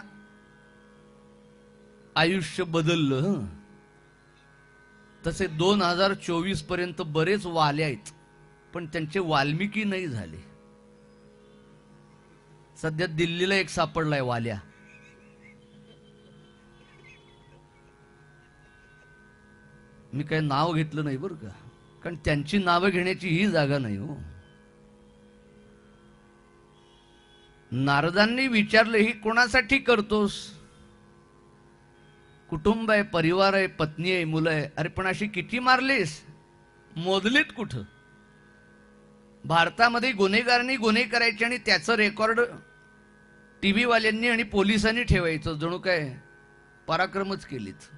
आयुष्य बदललं. तसे 2024 पर्यंत बरेच वाले आहेत. पण त्यांचे वाल्मिकी नाही झाले. सध्या दिल्लीला एक सापडलाय वाल्या. मी काही नाव घेतलं नाही बरं का, कारण त्यांची नावं घेण्याची ही जागा नाही हो. नारदांनी विचारलं, ही कोणासाठी करतोस? कुटुंब आहे, परिवार आहे, पत्नी आहे, मुलं आहे. अरे पण अशी किती मारलीस, मोजलीत कुठं? भारतामध्ये गुन्हेगारांनी गुन्हे करायचे आणि त्याचं रेकॉर्ड टीव्ही वाल्यांनी आणि पोलिसांनी ठेवायचं, जणू काय पराक्रमच केलीत.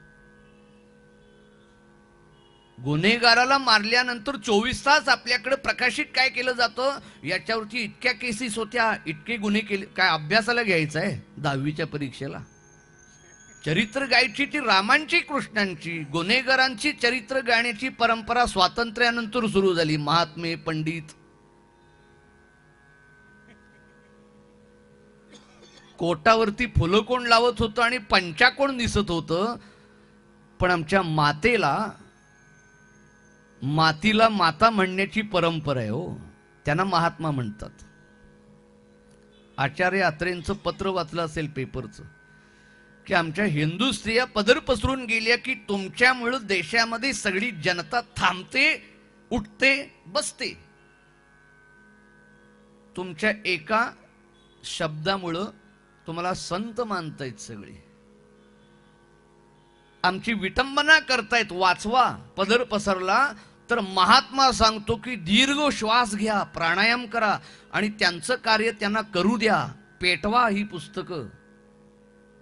गुन्हेगाराला मारल्यानंतर 24 तास आपल्याकडे प्रकाशित काय केलं जातं, याच्यावरती इतक्या केसेस होत्या, इतके गुन्हे केले. काय अभ्यासाला घ्यायचं आहे 10वीच्या परीक्षेला? चरित्र गायची ती रामांची, कृष्णांची. गुन्हेगारांची चरित्र गाण्याची परंपरा स्वातंत्र्यानंतर सुरू झाली. महात्मे, पंडित, कोटावरती फुलं कोण लावत होतं आणि पंचा कोण दिसत होतं. पण आमच्या मातीला माता म्हणण्याची परंपरा आहे हो. त्यांना महात्मा म्हणतात. आचार्य अत्रेंचं पत्र वाचलं असेल पेपरचं, की आमच्या हिंदू स्त्रिया पदर पसरून गेल्या की तुमच्यामुळे देशामध्ये सगळी जनता थांबते, उठते, बसते. तुमच्या एका शब्दामुळं तुम्हाला संत मानतायत सगळे, आमची विटंबना करतायत. वाचवा. पदर पसरला तर महात्मा सांगतो की दीर्घ श्वास घ्या, प्राणायाम करा आणि त्यांचं कार्य त्यांना करू द्या. पेटवा ही पुस्तकं.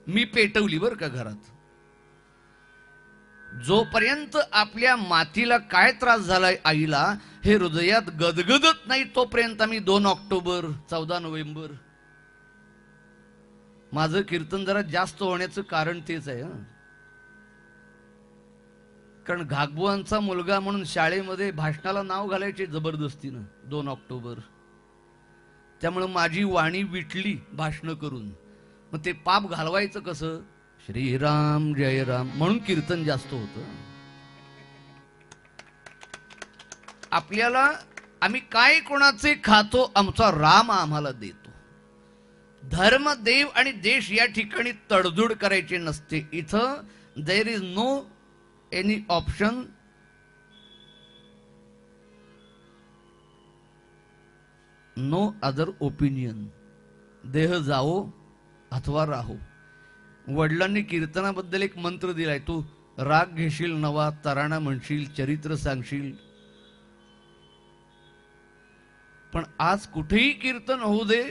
मी पेटवली बरं का घरात. जोपर्यंत आपल्या मातीला काय त्रास झालाय आईला हे हृदयात गदगदत नाही, तोपर्यंत आम्ही 2 ऑक्टोबर 14 नोव्हेंबर, माझं कीर्तन जरा जास्त होण्याचं कारण तेच आहे. कारण घागबुवांचा मुलगा म्हणून शाळेमध्ये भाषणाला नाव घालायचे जबरदस्तीनं 2 ऑक्टोबर. त्यामुळे माझी वाणी विटली भाषण करून. मग ते पाप घालवायचं कसं? श्रीराम जय राम म्हणून कीर्तन जास्त होतं. आपल्याला आम्ही काय कोणाचे खातो, आमचा राम आम्हाला देतो. धर्म, देव आणि देश या ठिकाणी तडजोड करायची नसते. इथं there is no any option, no other opinion. देह जाओ अथवा राहो. वडिलांनी कीर्तनाबद्दल एक मंत्र दिलाय, तू राग घेशील नवा, तराणा म्हणशील, चरित्र सांगशील. पण आज कुठेही कीर्तन होऊ दे,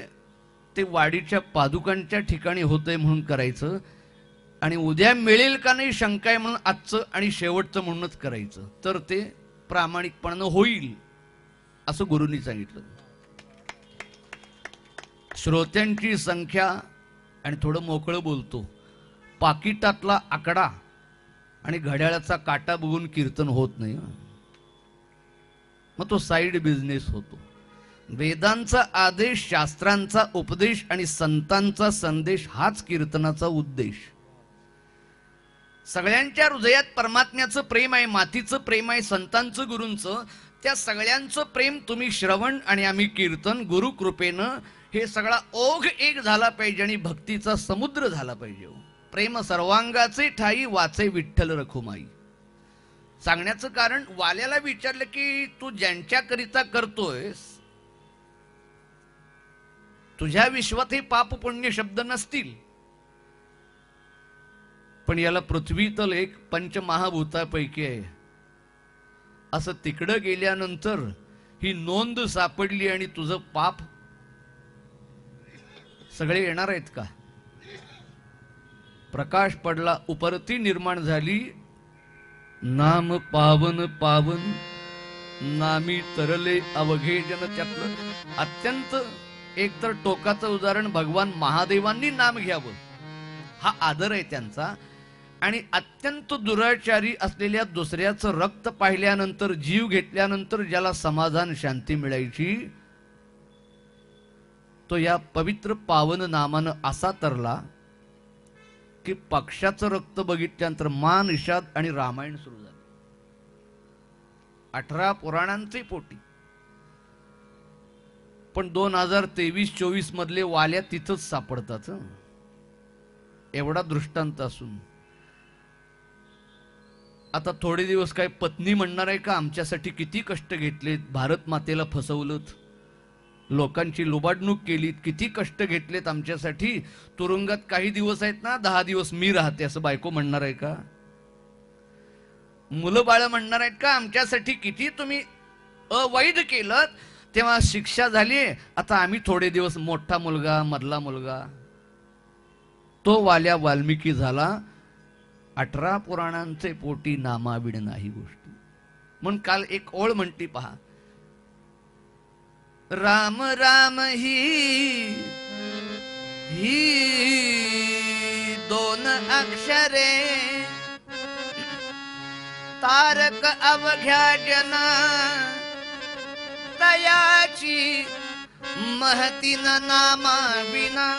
ते वाडीच्या पादुकांच्या ठिकाणी होतंय म्हणून करायचं. आणि उद्या मिळेल का नाही शंका आहे म्हणून आजचं आणि शेवटचं म्हणूनच करायचं. तर ते प्रामाणिकपणानं होईल असं गुरूंनी सांगितलं. श्रोत्यांची संख्या आणि थोडं मोकळं बोलतो. पाकिटातला आकडा आणि घड्याळाचा काटा बघून कीर्तन होत नाही. मग तो साईड बिझनेस होतो. वेदांचा आदेश, शास्त्रांचा उपदेश आणि संतांचा संदेश हाच कीर्तनाचा उद्देश. सगळ्यांच्या हृदयात परमात्म्याचं प्रेम आहे, मातीचं प्रेम आहे, संतांचं, गुरूंचं. त्या सगळ्यांचं प्रेम तुम्ही श्रवण आणि आम्ही कीर्तन, गुरु कृपेनं हे सगळा ओघ एक झाला पाहिजे आणि भक्तीचा समुद्र झाला पाहिजे. प्रेम सर्वांगाचे ठाई, वाचे विठ्ठल रखुमाई. सांगण्याचं कारण, वाल्याला विचारलं की तू ज्यांच्याकरिता करतोयस, तुझ्या विश्वात हे पाप पुण्य शब्द नसतील, पण याला पृथ्वी तल एक पंचमहाभूतापैकी आहे असं तिकडं गेल्यानंतर ही नोंद सापडली आणि तुझं पाप सगळे येणार आहेत का? प्रकाश पडला, उपरती निर्माण झाली. नाम पावन पावन नामी तरले अवघे जन. त्यातलं अत्यंत एकतर टोकाचं उदाहरण भगवान महादेवांनी नाम घ्यावं हा आदर आहे त्यांचा. आणि अत्यंत दुराचारी असलेल्या दुसऱ्याचं रक्त पाहिल्यानंतर, जीव घेतल्यानंतर ज्याला समाधान शांती मिळायची, तो या पवित्र पावन नामानं असा तरला की पक्षाचं रक्त बघितल्यानंतर मान, निषाद आणि रामायण सुरू झालं. 18 पुराणांचे पोटी. पण 2023-24 मधले वाल्या तिथंच सापडतात. एवढा दृष्टांत असून आता थोडे दिवस काय पत्नी म्हणणार आहे का आमच्यासाठी किती कष्ट घेतलेत, भारत मातेला फसवलं, लोकांची लुबाडणूक केली, किती कष्ट घेतलेत आमच्यासाठी, तुरुंगात काही दिवस आहेत ना, 10 दिवस मी राहते, असं बायको म्हणणार आहे का? मुलं बाळ म्हणणार आहेत का आमच्यासाठी किती तुम्ही अवैध केलं, तेव्हा शिक्षा झाली, आता आम्ही थोडे दिवस, मोठा मुलगा मधला मुलगा तो वाल्या वाल्मिकी झाला. 18 पुराणांचे पोटी नामाविड नाही गोष्टी. म्हणून काल एक ओळ म्हणती पहा, राम राम ही दोन अक्षरे तारक अवघ्या जना तयाची महती न नामा विना.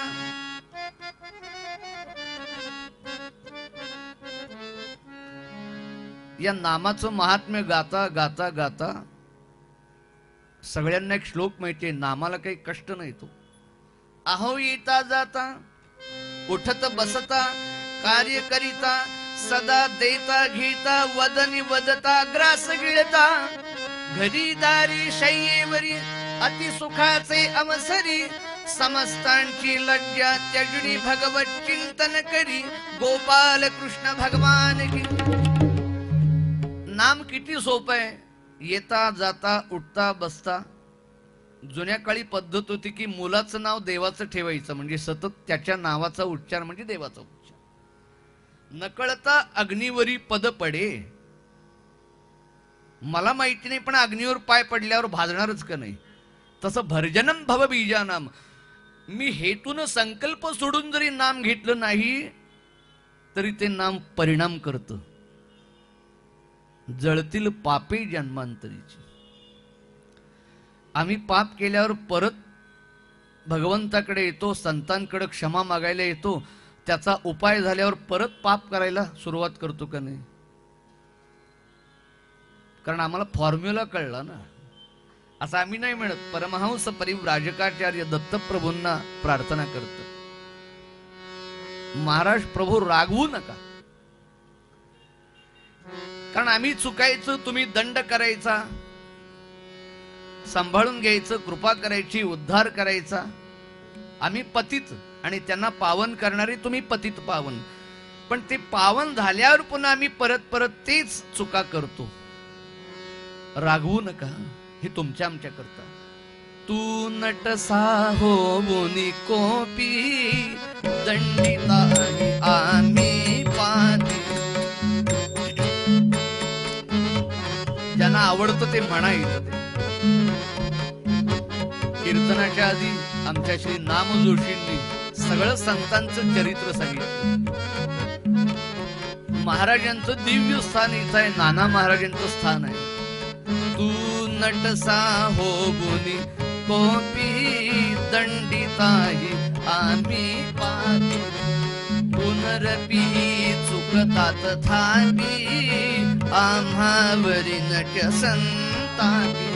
या नामाचं महात्म्य गाता गाता गाता सगळ्यांना एक श्लोक माहितीये, नामाला काही कष्ट नाही. तो अहो येता जाता उठत बसता कार्य करिता सदा देता घेता वदनी वदता ग्रास गिळता घरी दारी शय्येवरी अति सुखाचे अवसरी समस्तांची लज्जा त्यजनी भगवत चिंतन करी गोपाल कृष्ण भगवान की. नाम किती सोपं आहे, येता जाता उठता बसता. जुन्या काळी पद्धत होती की मुलाचं नाव देवाचं ठेवायचं, म्हणजे सतत त्याच्या नावाचा उच्चार म्हणजे देवाचा उच्चार. नकळता अग्नीवरी पद पडे, मला माहिती नाही पण अग्नीवर पाय पडल्यावर भाजणारच का नाही. तसं भर्जनम भव बीजानाम, मी हेतून संकल्प सोडून जरी नाम घेतलं नाही तरी ते नाम परिणाम करतं. जळतील पापे जन्मांतरीची. आम्ही पाप केल्यावर परत भगवंताकडे येतो, संतांकडे क्षमा मागायला येतो, त्याचा उपाय झाल्यावर परत पाप करायला सुरुवात करतो का नाही? कारण आम्हाला फॉर्म्युला कळला ना. असं आम्ही नाही म्हणत, परमहंस परिव्राजकाचार्य दत्तप्रभूंना प्रार्थना करतात, महाराज प्रभू रागवू नका. कारण आम्ही चुकायचं, तुम्ही दंड करायचा, सांभाळून घ्यायचं, कृपा करायची, उद्धार करायचा. आम्ही पतित आणि त्यांना पावन करणारे तुम्ही पतित पावन. पण ते पावन झाल्यावर पुन्हा आम्ही परत परत तेच चुका करतो. रागवू नका, हे तुमच्या आमच्या करता. तू नटसा हो बोनी कोपी दंडिता आम्ही पाती. ज्यांना आवडतं ते म्हणायचं. कीर्तनाच्या आधी आमच्या श्री नाम जोशींनी सगळं संतांचं चरित्र सांगितलं. महाराजांचं दिव्य स्थान इथं आहे, नाना महाराजांचं स्थान आहे. तू नटसा हो गुनी कोपी दंडिताही आम्ही पाती. पुनरपी चुकतात थापी आम्हावरी नट संतापी.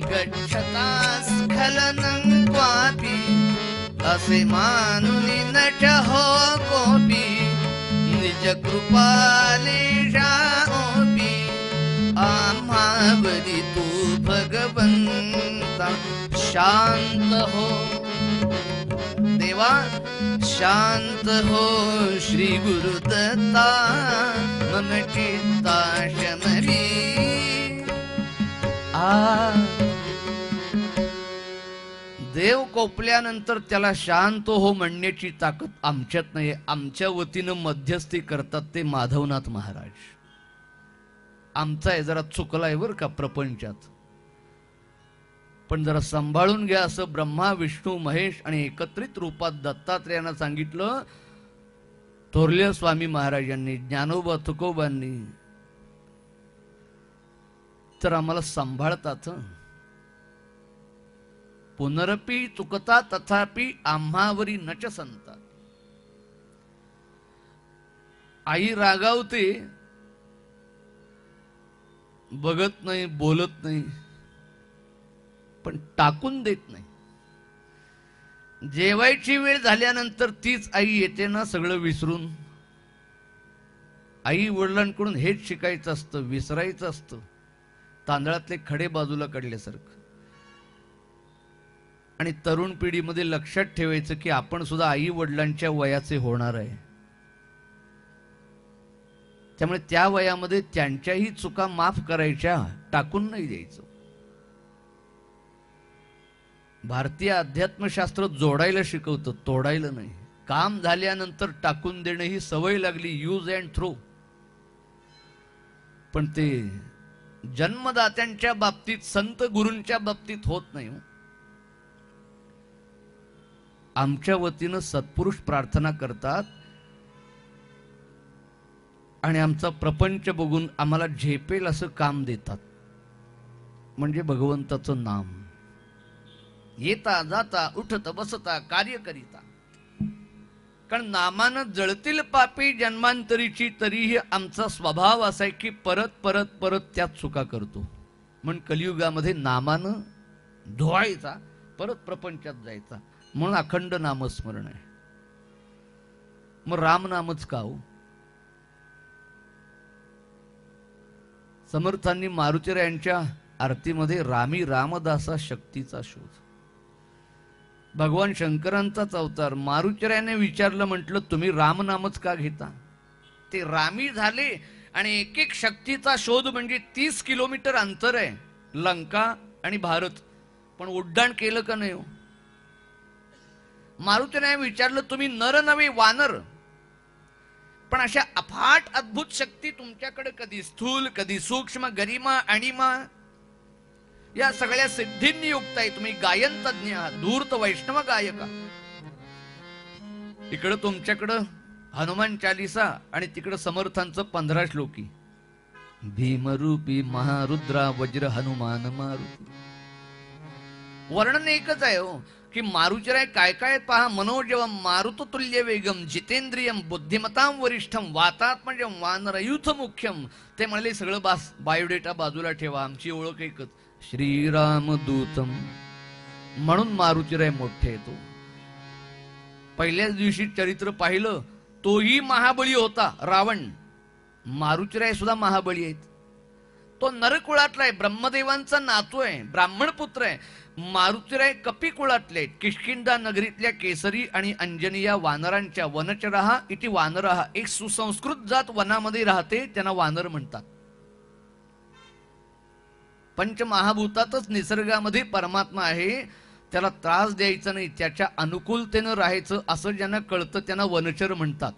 गच्छता स्खलनं क्वापि असे मानुनी नट हो कोपी. निज कृपालेशा ओपी आम्हावरी तू भगवंता. शांत हो देवा, शांत हो श्री गुरुदत्ता. मम चित्ता शमरी. देव कोपल्यानंतर त्याला शांत हो म्हणण्याची ताकद आमच्यात नाही. आमच्या वतीनं मध्यस्थी करतात ते माधवनाथ महाराज. आमचा आहे जरा चुकलाय बर का प्रपंचात, पण जरा सांभाळून घ्या असं ब्रह्मा विष्णू महेश आणि एकत्रित रूपात दत्तात्रेयांना सांगितलं. थोरले स्वामी महाराजांनी, ज्ञानोबा तुकोबांनी तर आम्हाला सांभाळतात. पुनरपी चुकता तथापि आम्हावरी नच संता. आई रागावते, बघत नाही, बोलत नाही, पण टाकून देत नाही. जेवायची वेळ झाल्यानंतर तीच आई येते ना सगळं विसरून. आई वडिलांकडून हेच शिकायचं असतं, विसरायचं असतं, तांदळातले खडे बाजूला काढल्यासारखं. आणि तरुण पिढीमध्ये लक्षात ठेवायचं की आपण सुद्धा आई वडिलांच्या वयाचे होणार आहे. त्यामुळे त्या वयामध्ये त्यांच्याही चुका माफ करायच्या, टाकून नाही द्यायचं. भारतीय अध्यात्मशास्त्र जोडायला शिकवतं, तोडायला नाही. काम झाल्यानंतर टाकून देणं ही सवय लागली, यूज अँड थ्रो. पण ते जन्मदात्यांच्या बाबतीत, संत गुरूंच्या बाबतीत होत नाही. आमच्या वतीनं सत्पुरुष प्रार्थना करतात आणि आमचा प्रपंच बघून आम्हाला झेपेल असं काम देतात, म्हणजे भगवंताचं नाम. येता जाता उठत बसता कार्य करिता. कारण नामानं जळतील पापी जन्मांतरीची, तरीही आमचा स्वभाव असा आहे की परत परत परत त्यात चुका करतो. म्हणून कलियुगामध्ये नामानं धुवायचा, परत प्रपंचात जायचा. म्हणून अखंड नामस्मरण आहे. मग रामनामच का हो? समर्थांनी मारुतीरायांच्या आरतीमध्ये रामी रामदासा शक्तीचा शोध. भगवान शंकरांचाच अवतार. मारुतीरायाने विचारलं, म्हटलं तुम्ही रामनामच का घेता? ते रामी झाले आणि एक एक शक्तीचा शोध म्हणजे 30 किलोमीटर अंतर आहे लंका आणि भारत, पण उड्डाण केलं का नाही हो? मारुतीने विचारलं, तुम्ही नर नव्हे वानर, पण अशा अफाट अद्भुत शक्ती तुमच्याकडे कधी स्थूल, कधी सूक्ष्म, गरिमा अणिमा या सगळ्या सिद्धींनी युक्त आहे. तुम्ही गायन तज्ञ आहात, धूर्त वैष्णव गायका. इकडं तुमच्याकडं हनुमान चालीसा आणि तिकडं समर्थांचं 15 श्लोकी. भीमरूपी महारुद्रा वज्र हनुमान मारुती. वर्णन एकच आहे हो की मारुतीराय काय काय पहा. मनोजवम मारुततुल्य वेगम जितेंद्रियम बुद्धिमतां वरिष्ठम वातात्मजम वानरयूथ मुख्यम. ते म्हणाले सगळं बायोडेटा बाजूला ठेवा, आमची ओळख एकच, श्रीरामदूतम. म्हणून मारुतीराय मोठे येतो. पहिल्याच दिवशी चरित्र पाहिलं, तोही महाबली होता रावण. मारुतीराय सुद्धा महाबली आहेत. तो नरकुळातला आहे, ब्रह्मदेवांचा नातू आहे, ब्राह्मण पुत्र आहे. मारुतीराय कपी कुळातले आहेत. किष्किंधा नगरीतल्या केसरी आणि अंजनी या वानरांच्या, वनचरहा इति वानरहा, एक सुसंस्कृत जात वनामध्ये राहते, त्यांना वानर म्हणतात. पंचमहाभूतातच निसर्गामध्ये परमात्मा आहे, त्याला त्रास द्यायचा नाही, त्याच्या अनुकूलतेनं राहायचं असं ज्यांना कळतं त्यांना वनचर म्हणतात.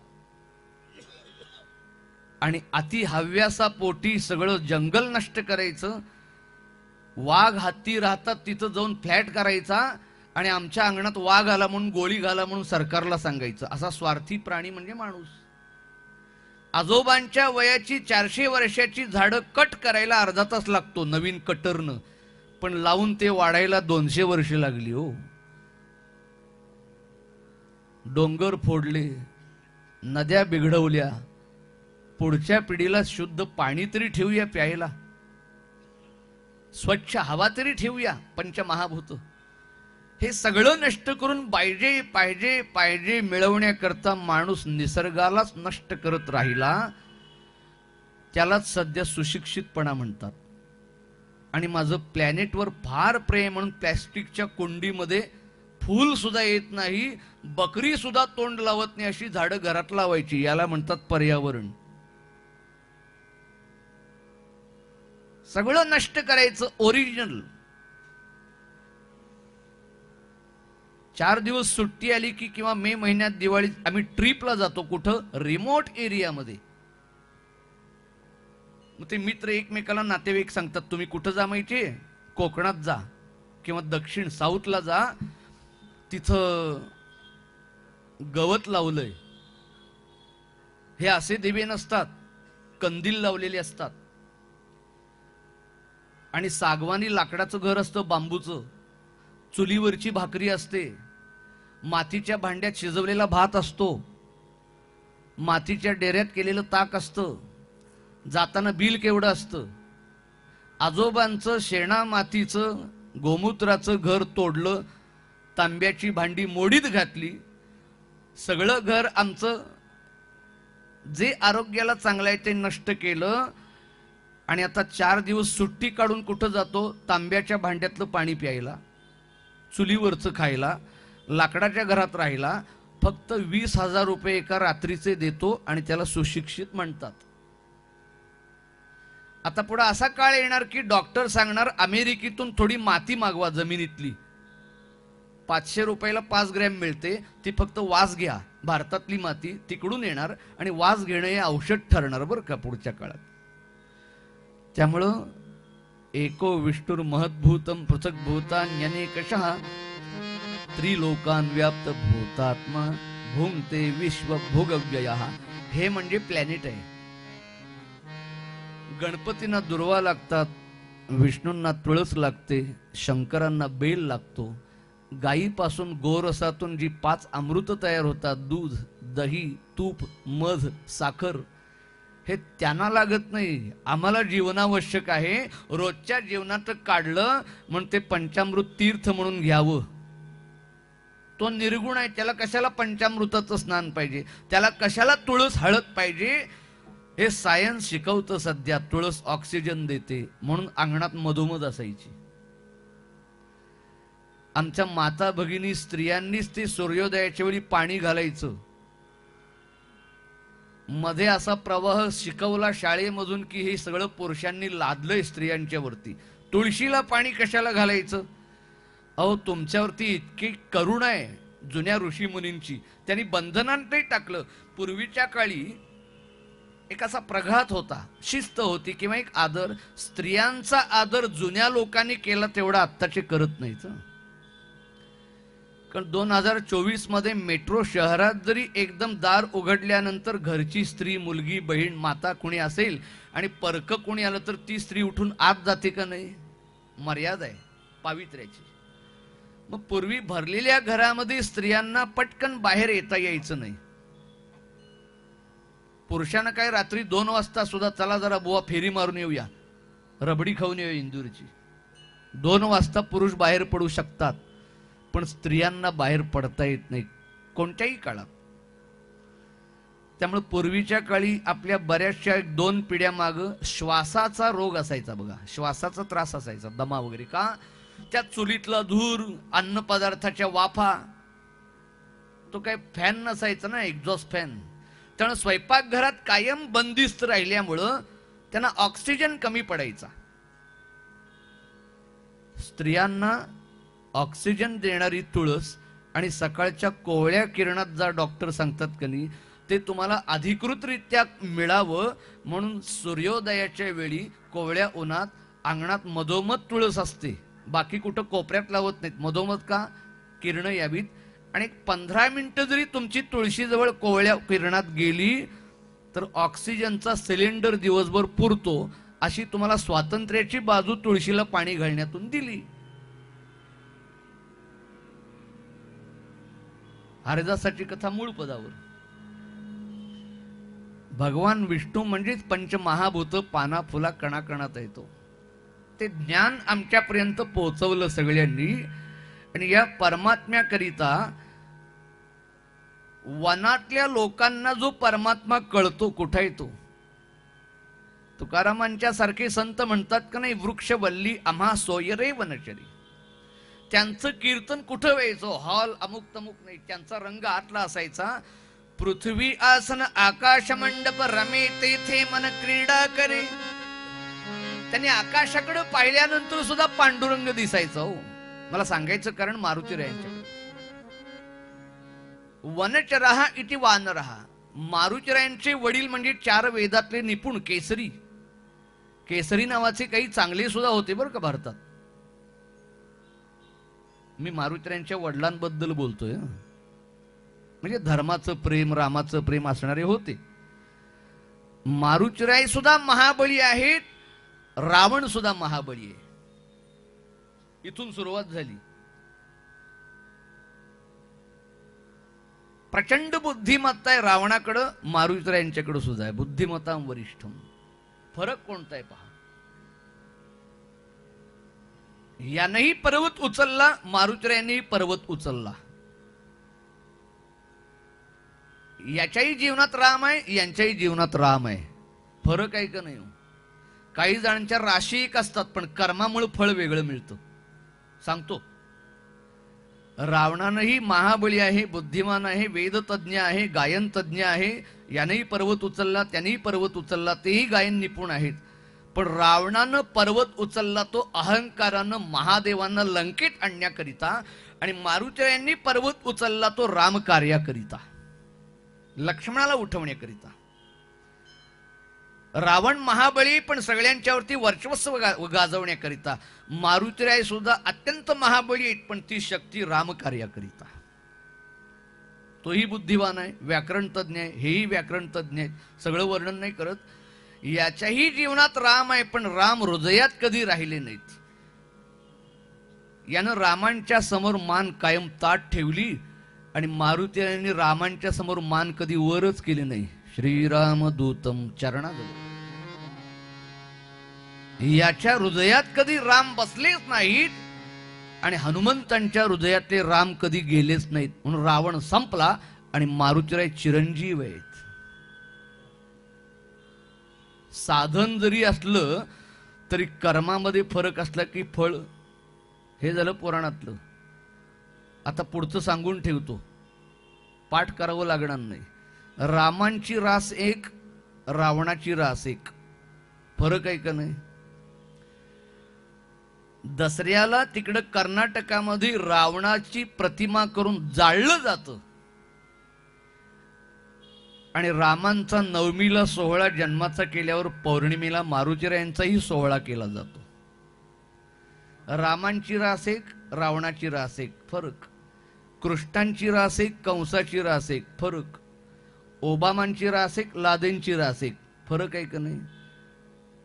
आणि अति हव्यासापोटी सगळं जंगल नष्ट करायचं, वाघ हत्ती राहतात तिथं जाऊन फ्लॅट करायचा आणि आमच्या अंगणात वाघ आला म्हणून गोळी घाला म्हणून सरकारला सांगायचं. असा स्वार्थी प्राणी म्हणजे माणूस. आजोबांच्या वयाची 400 वर्षाची झाडं कट करायला अर्धा तास लागतो नवीन कटरनं, पण लावून ते वाढायला 200 वर्ष लागली हो. डोंगर फोडले, नद्या बिघडवल्या, पुढच्या पिढीला शुद्ध पाणी तरी ठेवूया प्यायला, स्वच्छ हवा तरी ठेवूया. पंचमहाभूत हे सगळं नष्ट करून पाहिजे पाहिजे पाहिजे मिळवण्याकरता माणूस निसर्गालाच नष्ट करत राहिला. त्यालाच सध्या सुशिक्षितपणा म्हणतात. आणि माझं प्लॅनेटवर फार प्रेम म्हणून प्लॅस्टिकच्या कुंडीमध्ये फूल सुद्धा येत नाही, बकरी सुद्धा तोंड लावत नाही अशी झाडं घरात लावायची. याला म्हणतात पर्यावरण. सगळं नष्ट करायचं ओरिजिनल. 4 दिवस सुट्टी आली की किंवा मे महिन्यात दिवाळीत आम्ही ट्रिपला जातो. कुठं? रिमोट एरियामध्ये. मग ते मित्र एकमेकाला, नातेवाईक सांगतात तुम्ही कुठं जा माहितीये? कोकणात जा किंवा दक्षिण साऊथला जा, तिथं गवत लावलंय. हे असे दिवे नसतात, कंदील लावलेले असतात. आणि सागवानी लाकडाचं घर असतं, बांबूचं. चुलीवरची भाकरी असते, मातीच्या भांड्यात शिजवलेला भात असतो, मातीच्या डेऱ्यात केलेलं ताक असतं. जाताना बिल केवढं असतं. आजोबांचं शेणा मातीचं गोमूत्राचं घर तोडलं तांब्याची भांडी मोडीत घातली. सगळं घर आमचं जे आरोग्याला चांगलं आहे ते नष्ट केलं. आणि आता 4 दिवस सुट्टी काढून कुठं जातो? तांब्याच्या भांड्यातलं पाणी प्यायला, चुलीवरचं खायला, लाकडाच्या घरात राहिला. फक्त 20,000 रुपये एका रात्रीचे देतो आणि त्याला सुशिक्षित म्हणतात. आता पुढे असा काळ येणार की डॉक्टर सांगणार अमेरिकेतून थोडी माती मागवा जमिनीतली, 500 रुपयाला 5 ग्रॅम मिळते, ती फक्त वास घ्या. भारतातली माती तिकडून येणार आणि वास घेणं हे औषध ठरणार बरं का पुढच्या काळात. त्यामुळं एको विष्णुर महद्भूतम पृथक भूतान्यनेकशः त्रिलोकान व्याप्त भूतात्मा भुंक्ते विश्व भोगव्ययः. हे म्हणजे प्लॅनेट आहे. गणपतींना दुर्वा लागतात, विष्णूंना तुळस लागते, शंकरांना बेल लागतो. गायीपासून गोरसातून जी 5 अमृत तयार होतात, दूध, दही, तूप, मध, साखर, हे त्यांना लागत नाही. आम्हाला जीवनावश्यक आहे. रोजच्या जीवनात काढलं म्हणून ते पंचामृत तीर्थ म्हणून घ्यावं. तो निर्गुण आहे. त्याला कशाला पंचामृताचं स्नान पाहिजे? त्याला कशाला तुळस हळद पाहिजे? हे सायन्स शिकवतं सध्या. तुळस ऑक्सिजन देते म्हणून अंगणात मधोमध असायची. आमच्या माता भगिनी स्त्रियांनीच ते सूर्योदयाच्या वेळी पाणी घालायचं. मध्ये असा प्रवाह शिकवला शाळेमधून की हे सगळं पुरुषांनी लादलंय स्त्रियांच्या वरती. तुळशीला पाणी कशाला घालायचं? अहो, तुमच्यावरती इतकी करुणा आहे जुन्या ऋषी मुनींची, त्यांनी बंधनांतही टाकलं. पूर्वीच्या काळी एक असा प्रघात होता, शिस्त होती किंवा एक आदर. स्त्रियांचा आदर जुन्या लोकांनी केला तेवढा आत्ताचे करत नाहीत. कारण 2024 मध्ये मेट्रो शहरात जरी एकदम दार उघडल्यानंतर घरची स्त्री, मुलगी, बहीण, माता कुणी असेल आणि परक कुणी आलं तर ती स्त्री उठून आत जाते का नाही? मर्यादा आहे पावित्र्याची. मग पूर्वी भरलेल्या घरामध्ये स्त्रियांना पटकन बाहेर येता यायचं नाही. पुरुषांना काय रात्री 2 वाजता सुद्धा चला जरा बुवा फेरी मारून येऊया, रबडी खाऊन येऊया इंदूरची. 2 वाजता पुरुष बाहेर पडू शकतात, पण स्त्रियांना बाहेर पडता येत नाही कोणत्याही काळात. त्यामुळे पूर्वीच्या काळी आपल्या बऱ्याचशा 2 पिढ्या माग श्वासाचा रोग असायचा बघा, श्वासाचा त्रास असायचा, दमा वगैरे. का? त्या चुलीतला धूर, अन्न पदार्थाच्या वाफा, तो काय फॅन नसायचा ना, एक्झॉस्ट फॅन. त्यामुळे स्वयंपाकघरात कायम बंदिस्त राहिल्यामुळं त्यांना ऑक्सिजन कमी पडायचा. स्त्रियांना ऑक्सिजन देणारी तुळस आणि सकाळच्या कोवळ्या किरणात जा डॉक्टर सांगतात का नाही, ते तुम्हाला अधिकृतरित्या मिळावं म्हणून सूर्योदयाच्या वेळी कोवळ्या उन्हात अंगणात मधोमध तुळस असते. बाकी कुठं कोपऱ्यात लावत नाहीत. मधोमध का? किरण यावीत. आणि 15 मिनिटं जरी तुमची तुळशीजवळ कोवळ्या किरणात गेली तर ऑक्सिजनचा सिलेंडर दिवसभर पुरतो. अशी तुम्हाला स्वातंत्र्याची बाजू तुळशीला पाणी घालण्यातून दिली. हरिदासाची कथा मूळ पदावर. भगवान विष्णू म्हणजेच पंचमहाभूत पाना फुला कणाकणात येतो. ते ज्ञान आमच्यापर्यंत पोहोचवलं सगळ्यांनी. आणि या परमात्म्याकरिता वनातल्या लोकांना जो परमात्मा कळतो, कुठे येतो? तुकारामांच्या सारखे संत म्हणतात का नाही, वृक्षवल्ली आम्हा सोयरे वनचरी. त्यांचं कीर्तन कुठं व्हायचं? हॉल अमुक तमुक नाही. त्यांचा रंग आतला असायचा. पृथ्वी आसन आकाश मंडप रमे तेथे मन क्रीडा करे. त्यांनी आकाशाकडे पाहिल्यानंतर सुद्धा पांडुरंग दिसायचा. हो, मला सांगायचं कारण मारुतीरायांच्याकडे वनचरहा इति वानरहा. मारुतीरायांचे वडील म्हणजे 4 वेदातले निपुण केसरी. केसरी नावाचे काही चांगले सुद्धा होते बरं का भारतात. मी मारुतीरायांच्या वडिलांबद्दल बोलतोय. म्हणजे धर्माचं प्रेम, रामाचं प्रेम असणारे होते. मारुतीराय सुद्धा महाबली आहेत, रावण सुद्धा महाबली आहे. इथून सुरुवात झाली. प्रचंड बुद्धिमत्ता आहे रावणाकडं, मारुतीरायांच्याकडे सुद्धा आहे. बुद्धिमत्ता वरिष्ठम. फरक कोणता आहे पहा. यानंही पर्वत उचलला, मारुतीरायांनी पर्वत उचलला. याच्याही जीवनात राम आहे, यांच्याही जीवनात राम आहे. फरक आहे का नाही? काही जणांच्या राशी एक असतात, पण कर्मामुळे फळ वेगळं मिळतं. सांगतो, रावणानंही महाबळी आहे, बुद्धिमान आहे, वेदतज्ञ आहे, गायन तज्ञ आहे, यानेही पर्वत उचलला, त्यानेही पर्वत उचलला, तेही गायन निपुण आहेत. पण रावणानं पर्वत उचलला तो अहंकारानं महादेवांना लंकेत आणण्याकरिता, आणि मारुतीरायांनी पर्वत उचलला तो राम कार्याकरिता, लक्ष्मणाला उठवण्याकरिता. रावण महाबळी पण सगळ्यांच्यावरती वर्चस्व गाजवण्याकरिता. मारुतीराय सुद्धा अत्यंत महाबळी आहेत, पण ती शक्ती राम कार्याकरिता. तोही बुद्धिवान आहे, व्याकरण तज्ञ आहे, हेही व्याकरण तज्ञ आहेत. सगळं वर्णन नाही करत. याच्याही जीवनात राम आहे, पण राम हृदयात कधी राहिले नाहीत. यानं रामांच्या समोर मान कायम ताट ठेवली, आणि मारुतीरायांनी रामांच्या समोर मान कधी वरच केली नाही. श्रीराम दूतम चरणाजवळ. याच्या हृदयात कधी राम बसलेच नाहीत, आणि हनुमंतांच्या हृदयातले राम कधी गेलेच नाहीत. म्हणून रावण संपला आणि मारुतीराय चिरंजीव आहेत. साधन जरी असलं तरी कर्मामध्ये फरक असला की फळ. हे झालं पुराणातलं. आता पुढचं सांगून ठेवतो, पाठ करावं लागणार नाही. रामांची रास एक, रावणाची रास एक. फरक आहे का नाही? दसऱ्याला तिकडं कर्नाटकामध्ये रावणाची प्रतिमा करून जाळलं जातं, आणि रामांचा नवमीला सोहळा जन्माचा केल्यावर पौर्णिमेला मारुतीरायांचाही सोहळा केला जातो. रामांची रास एक, रावणाची रास एक. फरक. कृष्णांची रास एक, कंसाची रास एक. फरक. ओबामांची रास एक, लादेनची रास एक. फरक आहे का नाही?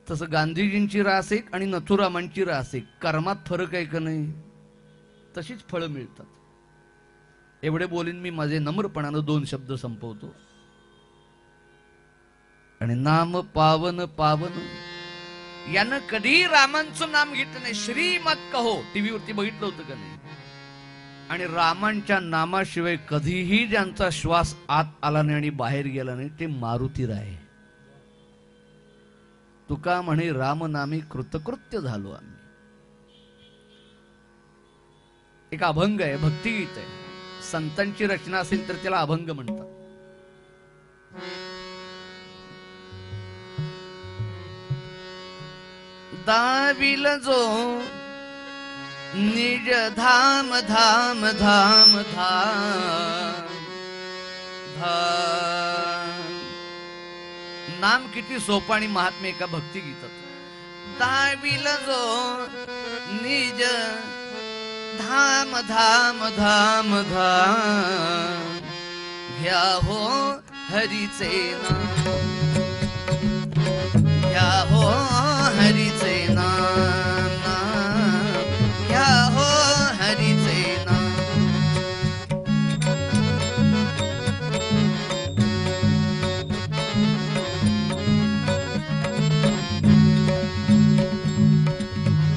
तसं गांधीजींची रास एक आणि नथुरामांची रास एक. कर्मात फरक आहे का नाही? तशीच फळं मिळतात. एवढे बोलीन मी माझे नम्रपणानं 2 शब्द संपवतो. आणि नाम पावन पावन, यानं कधी रामांचं नाम घेतलं नाही. श्रीमत कहो टीव्हीवरती बघितलं होतं का नाही? आणि रामांच्या नामाशिवाय कधीही ज्यांचा श्वास आत आला नाही आणि बाहेर गेला नाही ते मारुतीराय. तुका म्हणे रामनामी कृतकृत्य झालो आम्ही. एक अभंग आहे, भक्तिगीत आहे. संतांची रचना असेल तर त्याला अभंग म्हणतात. दाविल जो निज धाम धाम धाम धाम धाम. नाम किती सोपं आणि महात्म्य एका भक्तिगीतात. दाविल जो निज धाम धाम धाम धाम, घ्या हो हरीचे नाम, घ्या हो हरीचे नाम, घ्या हो हरीचे नाम.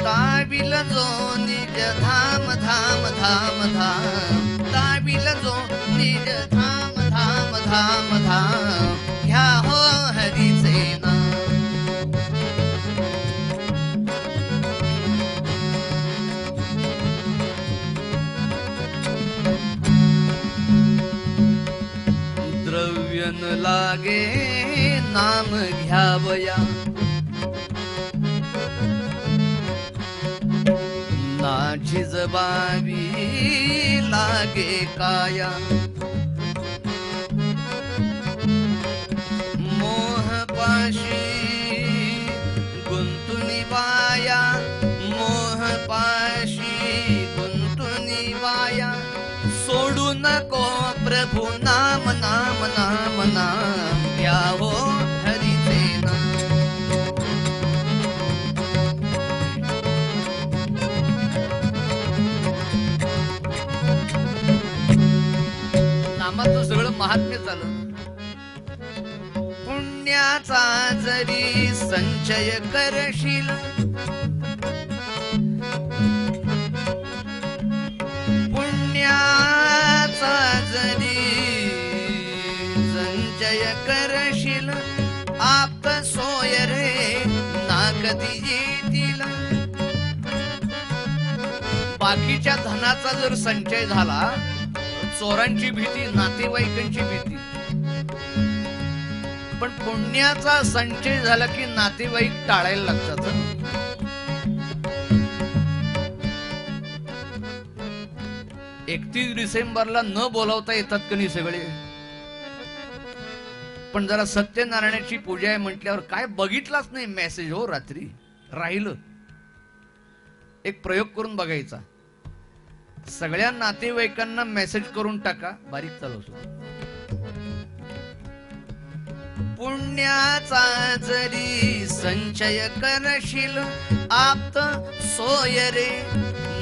ताबिल जो निज धाम धाम धाम धाम, ताबिल जो निज धाम धाम धाम धाम, घ्या हो हरीचे नाम. द्रव्य न लागे नाम घ्यावया, ना झिजबावी लागे काया. मोह पाशी गुंतुनी वाया, मोह पाशी गुंतुनी वाया. सोडू नको प्रभू नाम नाम नाम नाम, घ्या हो हरीचे नाम. नामाचं सगळं महात्म्य झालं. पुण्याचा जरी संचय करशील, कधी येतील. बाकीच्या धनाचा जर संचय झाला, चोरांची भीती, नातेवाईकांची भीती, पण पुण्याचा संचय झाला की नातेवाईक टाळायला लागतात. 31 डिसेंबरला न बोलावता येतात का नाही सगळे, पण जरा सत्यनारायणाची पूजा आहे म्हटल्यावर काय बघितलाच नाही मेसेज हो, रात्री राहिलं. एक प्रयोग करून बघायचा, सगळ्या नातेवाईकांना मेसेज करून टाका, बारीक चालू असो. पुण्याचा जरी संचय करशील, आप्त सोय रे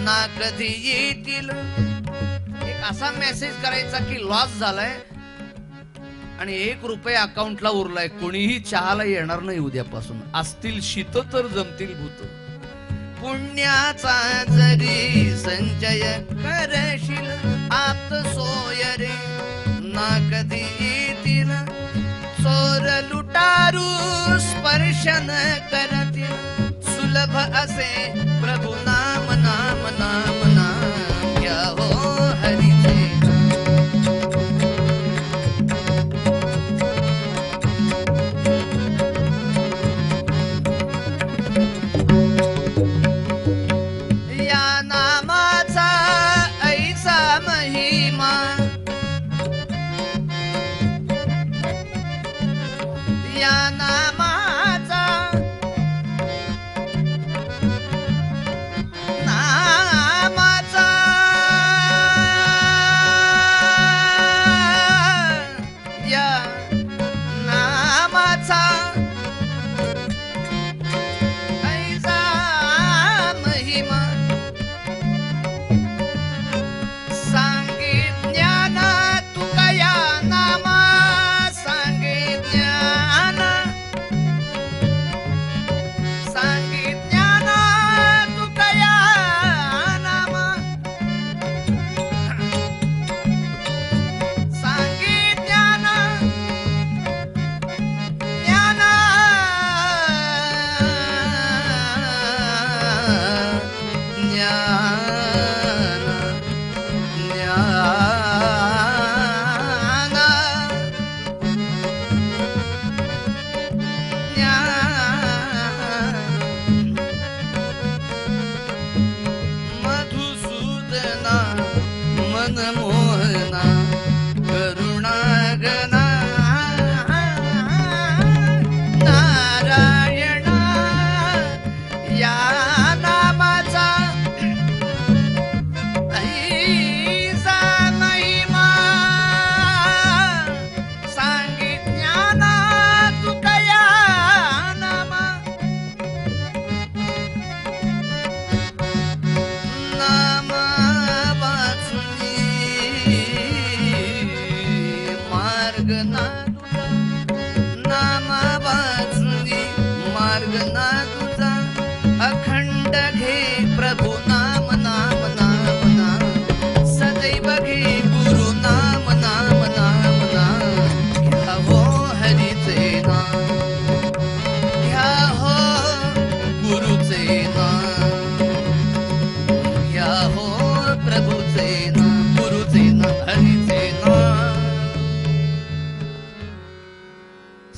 ना कधी येतील. एक असा मेसेज करायचा की लॉस झालाय आणि 1 रुपया अकाउंटला उरलाय, कोणीही चहाला येणार नाही उद्यापासून, असतील शीत तर जमतील भूत. पुण्याचा जरी संचय करशील, आप्त सोय रे ना कधी येतील. चोर लुटारू स्पर्श न करतील, सुलभ असे प्रभू नाम नाम नाम नाम. घ्या हो हरीचे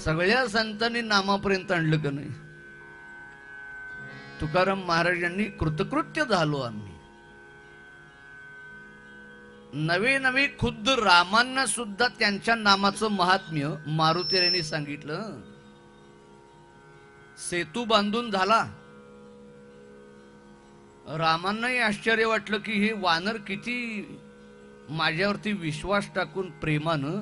सगळ्या संतांनी नामापर्यंत आणलं का नाही. तुकाराम महाराजांनी कृतकृत्य झालो आम्ही. नवे नवे खुद्द रामांना सुद्धा त्यांच्या नामाचं महात्म्य मारुतीरायांनी सांगितलं. सेतू बांधून झाला, रामांनाही आश्चर्य वाटलं की हे वानर किती माझ्यावरती विश्वास टाकून प्रेमानं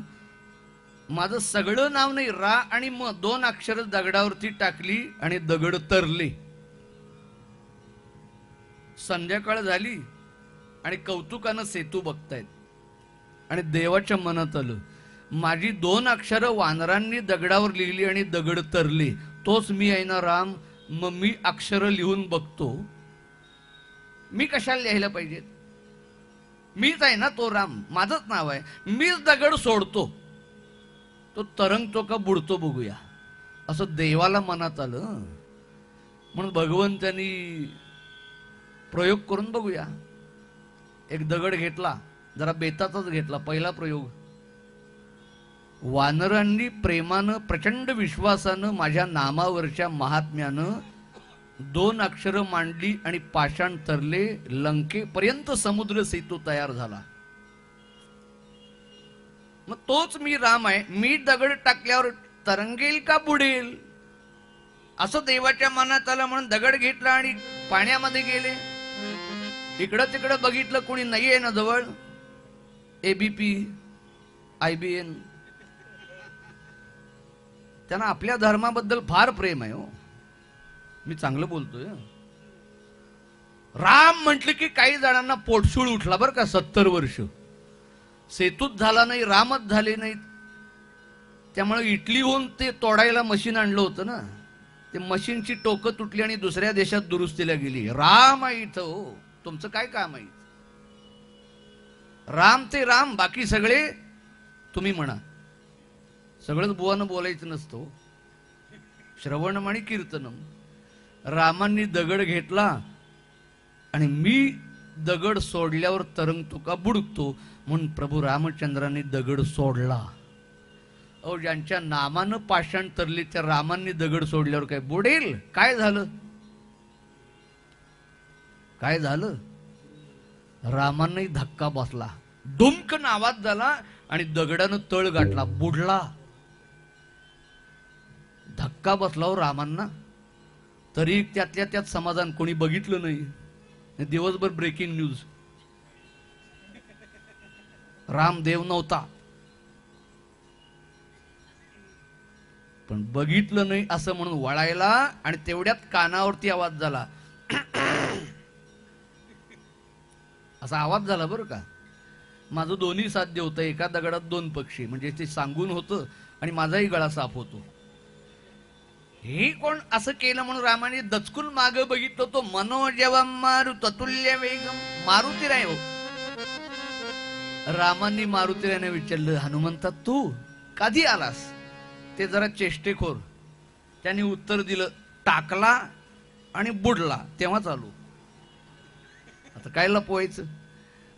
माझं सगळं नाव नाही रा आणि म 2 अक्षर दगडावरती टाकली आणि दगड तरले. संध्याकाळ झाली आणि कौतुकानं सेतू बघतायत आणि देवाच्या मनात आलं, माझी 2 अक्षर वानरांनी दगडावर लिहिली आणि दगड तरले, तोच मी आहे ना राम. मग मी अक्षर लिहून बघतो, मी कशाला लिहायला पाहिजेत, मीच आहे ना तो राम, माझंच नाव आहे, मीच दगड सोडतो, तो तरंगतो का बुडतो बघूया, असं देवाला मनात आलं. म्हणून भगवंतांनी प्रयोग करून बघूया. एक दगड घेतला, जरा बेताचाच घेतला, पहिला प्रयोग. वानरांनी प्रेमानं प्रचंड विश्वासानं माझ्या नामावरच्या महात्म्यानं 2 अक्षरं मांडली आणि पाषाण तरले, लंकेपर्यंत समुद्र सेतू तयार झाला. मग तोच मी राम आहे. मी दगड टाकल्यावर तरंगेल का बुडेल असं देवाच्या मनात आलं म्हणून दगड घेतला आणि पाण्यामध्ये गेले. इकडं तिकडं बघितलं, कोणी नाही आहे ना जवळ. ABP IBN त्यांना आपल्या धर्माबद्दल फार प्रेम आहे. हो, मी चांगलं बोलतोय. राम म्हटलं की काही जणांना पोटशूळ उठला बरं का. 70 वर्ष सेतूच झाला नाही, रामच झाले नाहीत. त्यामुळे इटलीहून ते तोडायला मशीन आणलं होतं ना, ते मशीनची टोकं तुटली आणि दुसऱ्या देशात दुरुस्तीला गेली. राम आहे इथं. हो, तुमचं काय काम आहे? राम ते राम, बाकी सगळे तुम्ही म्हणा. सगळंच बुवानं बोलायचं नसतं. श्रवणम आणि कीर्तनम. रामांनी दगड घेतला आणि मी दगड सोडल्यावर तरंगतो का बुडतो म्हणून प्रभू रामचंद्रांनी दगड सोडला. अहो, ज्यांच्या नामानं पाषाण तरले त्या रामांनी दगड सोडल्यावर काय बुडेल? काय झालं? काय झालं? रामांनाही धक्का बसला, डुमकन आवाज झाला आणि दगडानं तळ गाठला, बुडला. धक्का बसला रामांना, तरी त्यातल्या त्यात समाधान. कोणी बघितलं नाही. दिवसभर ब्रेकिंग न्यूज, राम देव नव्हता. पण बघितलं नाही असं म्हणून वळायला आणि तेवढ्यात कानावरती आवाज झाला. असा आवाज झाला बरं का. माझं दोन्ही साध्य होतं. एका दगडात 2 पक्षी, म्हणजे ते सांगून होतं आणि माझाही गळा साफ होतो. हे कोण असं केलं म्हणून रामाने दचकून मागे बघितलं. तो मनोजवम मारुततुल्य वेगम, मारुतीराय. हो, रामांनी मारुतीरायने विचारलं, हनुमंता तू कधी आलास? ते जरा चेष्टेखोर. त्यांनी उत्तर दिलं, टाकला आणि बुडला तेव्हाच आलो. आता काय लपवायचं?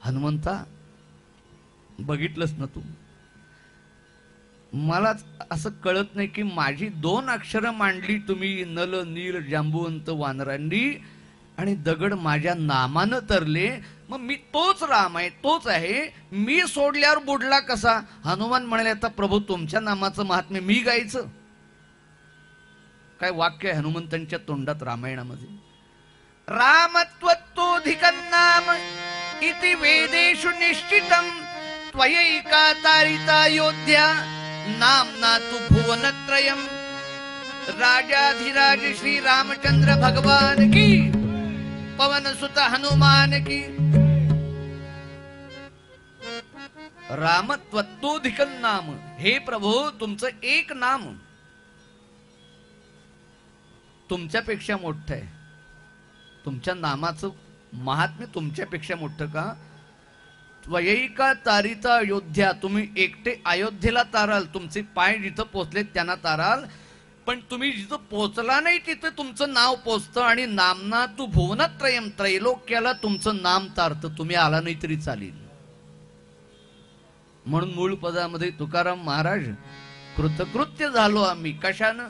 हनुमंता बघितलंस ना तू, मला असं कळत नाही की माझी 2 अक्षरं मांडली तुम्ही नल नील जांबुवंत वानरांनी आणि दगड माझ्या नामानं तरले. मग मी तोच राम आहे, तोच आहे. मी सोडल्यावर बुडला कसा? हनुमान म्हणाले, आता प्रभू तुमच्या नामाचं महात्म्य मी गायचं? काय वाक्य आहे हनुमंतांच्या तोंडात रामायणामध्ये. रामत्वत्तोधिकं नाम इति वेदेषु निश्चितं त्वयैका तारिता योध्या नामना तु भुवनत्रयम्. राजाधिराज श्री रामचंद्र भगवान की, पवन सुत हनुमान की. रामत्वत्तोधिकं नाम, हे प्रभू तुमचं एक नाम तुमच्यापेक्षा मोठं आहे. तुमच्या नामाचं महात्म्य तुमच्यापेक्षा मोठं का? त्वयैका तारिता अयोध्या, तुम्ही एकटे अयोध्येला ताराल. तुमचे पाय जिथं पोचले त्यांना ताराल, पण तुम्ही जिथं पोचला नाही तिथं तुमचं नाव पोचतं. आणि नामना तू भुवनत्रयम, त्रैलोक्याला तुमचं नाम तारतं. तुम्ही आला नाही तरी चालेल. म्हणून मूळ पदामध्ये तुकाराम महाराज, कृतकृत्य झालो आम्ही. कशानं?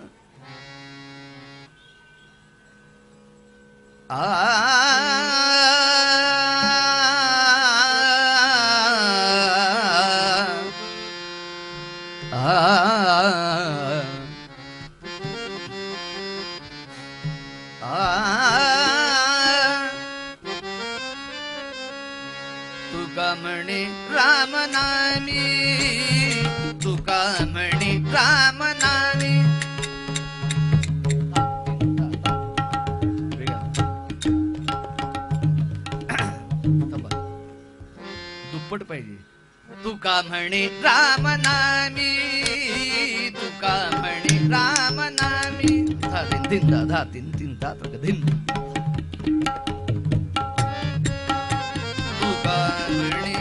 तुका म्हणे राम नामी, तुका म्हणे राम नामी. दुप्पट पाहिजे. तुका म्हणे राम नामी, तुका म्हणे राम नामी. धा दिन दिन धा धा दिन दिन धा दिन. तुका म्हणे